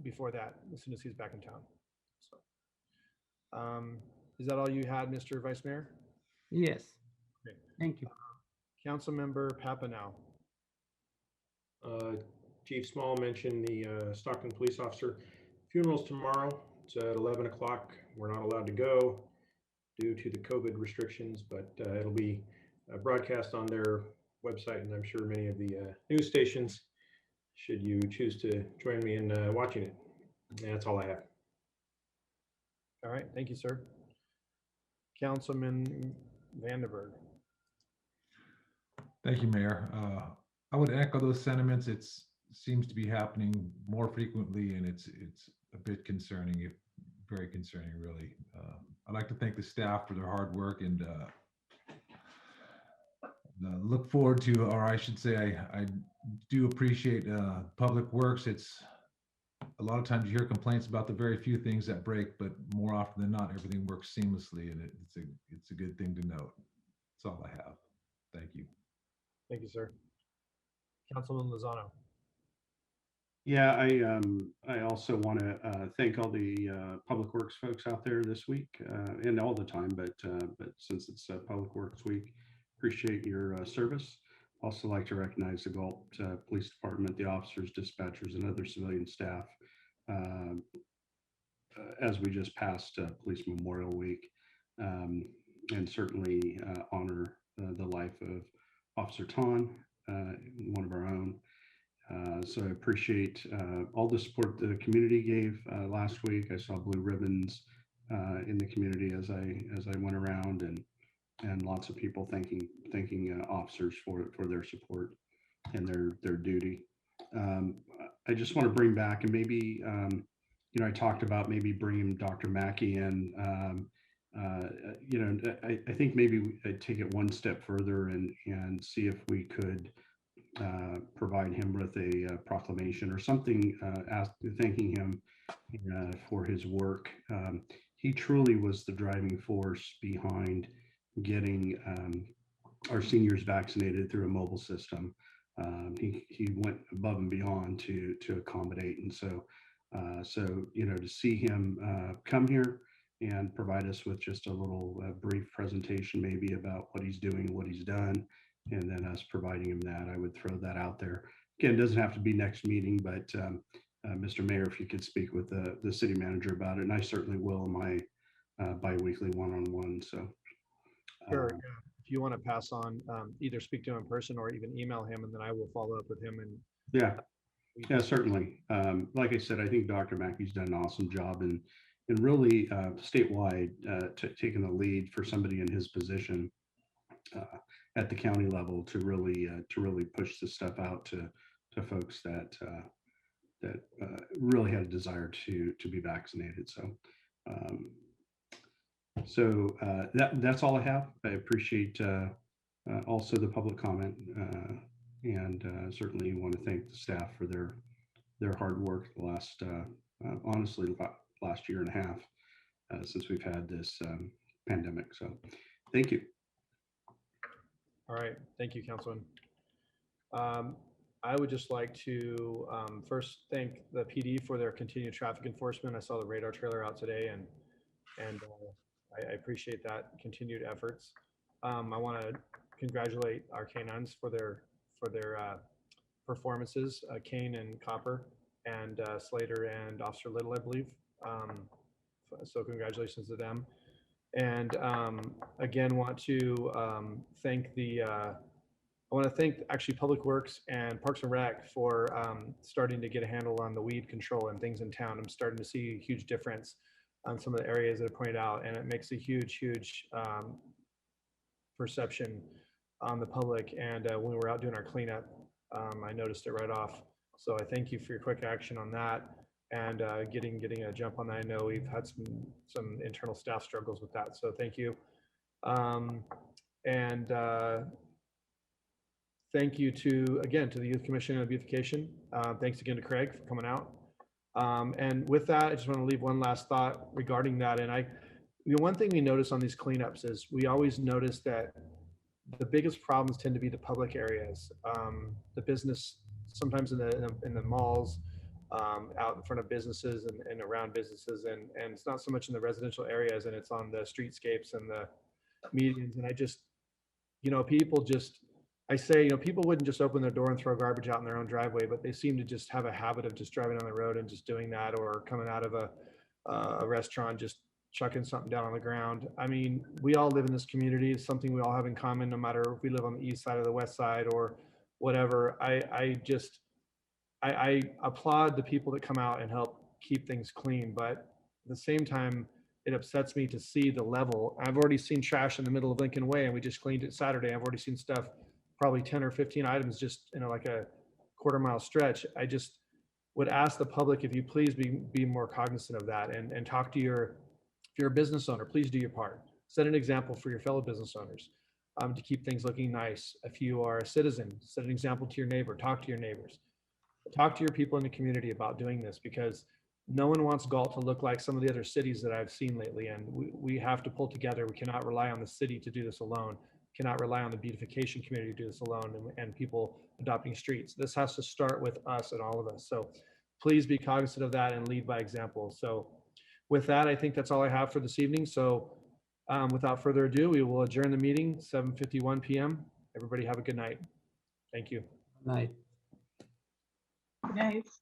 before that, as soon as he's back in town. So, is that all you had, Mr. Vice Mayor? Yes, Okay. thank you. Councilmember Papanow. Chief Small mentioned the Stockton police officer funerals tomorrow. It's at 11 o'clock. We're not allowed to go due to the COVID restrictions, but it'll be broadcast on their website, and I'm sure many of the news stations, should you choose to join me in watching it. And that's all I have. All right, thank you, sir. Councilman Vandenberg. Thank you, Mayor. I would echo those sentiments. It seems to be happening more frequently, and it's a bit concerning, very concerning, really. I'd like to thank the staff for their hard work, and look forward to, or I should say, I do appreciate Public Works. It's a lot of times you hear complaints about the very few things that break, but more often than not, everything works seamlessly, and it's a good thing to note. That's all I have. Thank you. Thank you, sir. Councilman Lozano. Yeah, I also want to thank all the Public Works folks out there this week and all the time, but since it's Public Works Week, appreciate your service. Also like to recognize the Galt Police Department, the officers, dispatchers, and other civilian staff as we just passed Police Memorial Week, and certainly honor the life of Officer Ton, one of our own. So I appreciate all the support the community gave last week. I saw blue ribbons in the community as I went around, and lots of people thanking officers for their support and their duty. I just want to bring back, and maybe I talked about maybe bringing Dr. Mackey in. I think maybe I'd take it one step further and see if we could provide him with a proclamation or something, thanking him for his work. He truly was the driving force behind getting our seniors vaccinated through a mobile system. He went above and beyond to accommodate, and so to see him come here and provide us with just a little brief presentation, maybe about what he's doing, what he's done, and then us providing him that, I would throw that out there. Again, it doesn't have to be next meeting, but Mr. Mayor, if you could speak with the city manager about it, and I certainly will in my bi-weekly one-on-one. So Sure. Yeah. If you want to pass on, either speak to him in person or even email him, and then I will follow up with him. And yeah, certainly. Like I said, I think Dr. Mackey's done an awesome job, and really statewide taking the lead for somebody in his position at the county level to really push this stuff out to folks that really had a desire to be vaccinated. So that's all I have. I appreciate also the public comment, and certainly want to thank the staff for their hard work the last honestly last year and a half since we've had this pandemic. So thank you. All right, thank you, Councilman. I would just like to first thank the PD for their continued traffic enforcement. I saw the radar trailer out today, and I appreciate that continued efforts. I want to congratulate our canines for their performances, Kane and Copper, and Slater and Officer Little, I believe. So congratulations to them. And again, want to thank I want to thank actually Public Works and Parks and Rec for starting to get a handle on the weed control and things in town. I'm starting to see a huge difference on some of the areas that are pointed out, and it makes a huge perception on the public. And when we were out doing our cleanup, I noticed it right off. So I thank you for your quick action on that, and getting a jump on that. I know we've had some internal staff struggles with that, so thank you. Thank you to the Youth Commission on Beautification. Thanks again to Craig for coming out. And with that, I just want to leave one last thought regarding that. And one thing we notice on these cleanups is we always notice that the biggest problems tend to be the public areas, the business, sometimes in the malls, out in front of businesses and around businesses, and it's not so much in the residential areas, and it's on the streetscapes and the medians. And I just, people just, I say, people wouldn't just open their door and throw garbage out in their own driveway, but they seem to just have a habit of just driving on the road and just doing that, or coming out of a restaurant, just chucking something down on the ground. I mean, we all live in this community. It's something we all have in common, no matter if we live on the east side or the west side or whatever. I applaud the people that come out and help keep things clean, but at the same time, it upsets me to see the level. I've already seen trash in the middle of Lincoln Way, and we just cleaned it Saturday. I've already seen stuff, probably 10 or 15 items, just like a quarter-mile stretch. I just would ask the public, if you please be more cognizant of that, and talk to if you're a business owner, please do your part. Set an example for your fellow business owners, to keep things looking nice. If you are a citizen, set an example to your neighbor, talk to your neighbors. Talk to your people in the community about doing this, because no one wants Galt to look like some of the other cities that I've seen lately. And we have to pull together. We cannot rely on the city to do this alone. We cannot rely on the beautification community to do this alone, and people adopting streets. This has to start with us and all of us. So please be cognizant of that and lead by example. So with that, I think that's all I have for this evening. So without further ado, we will adjourn the meeting, 7:51 p.m. Everybody have a good night. Thank you. Night. Nice.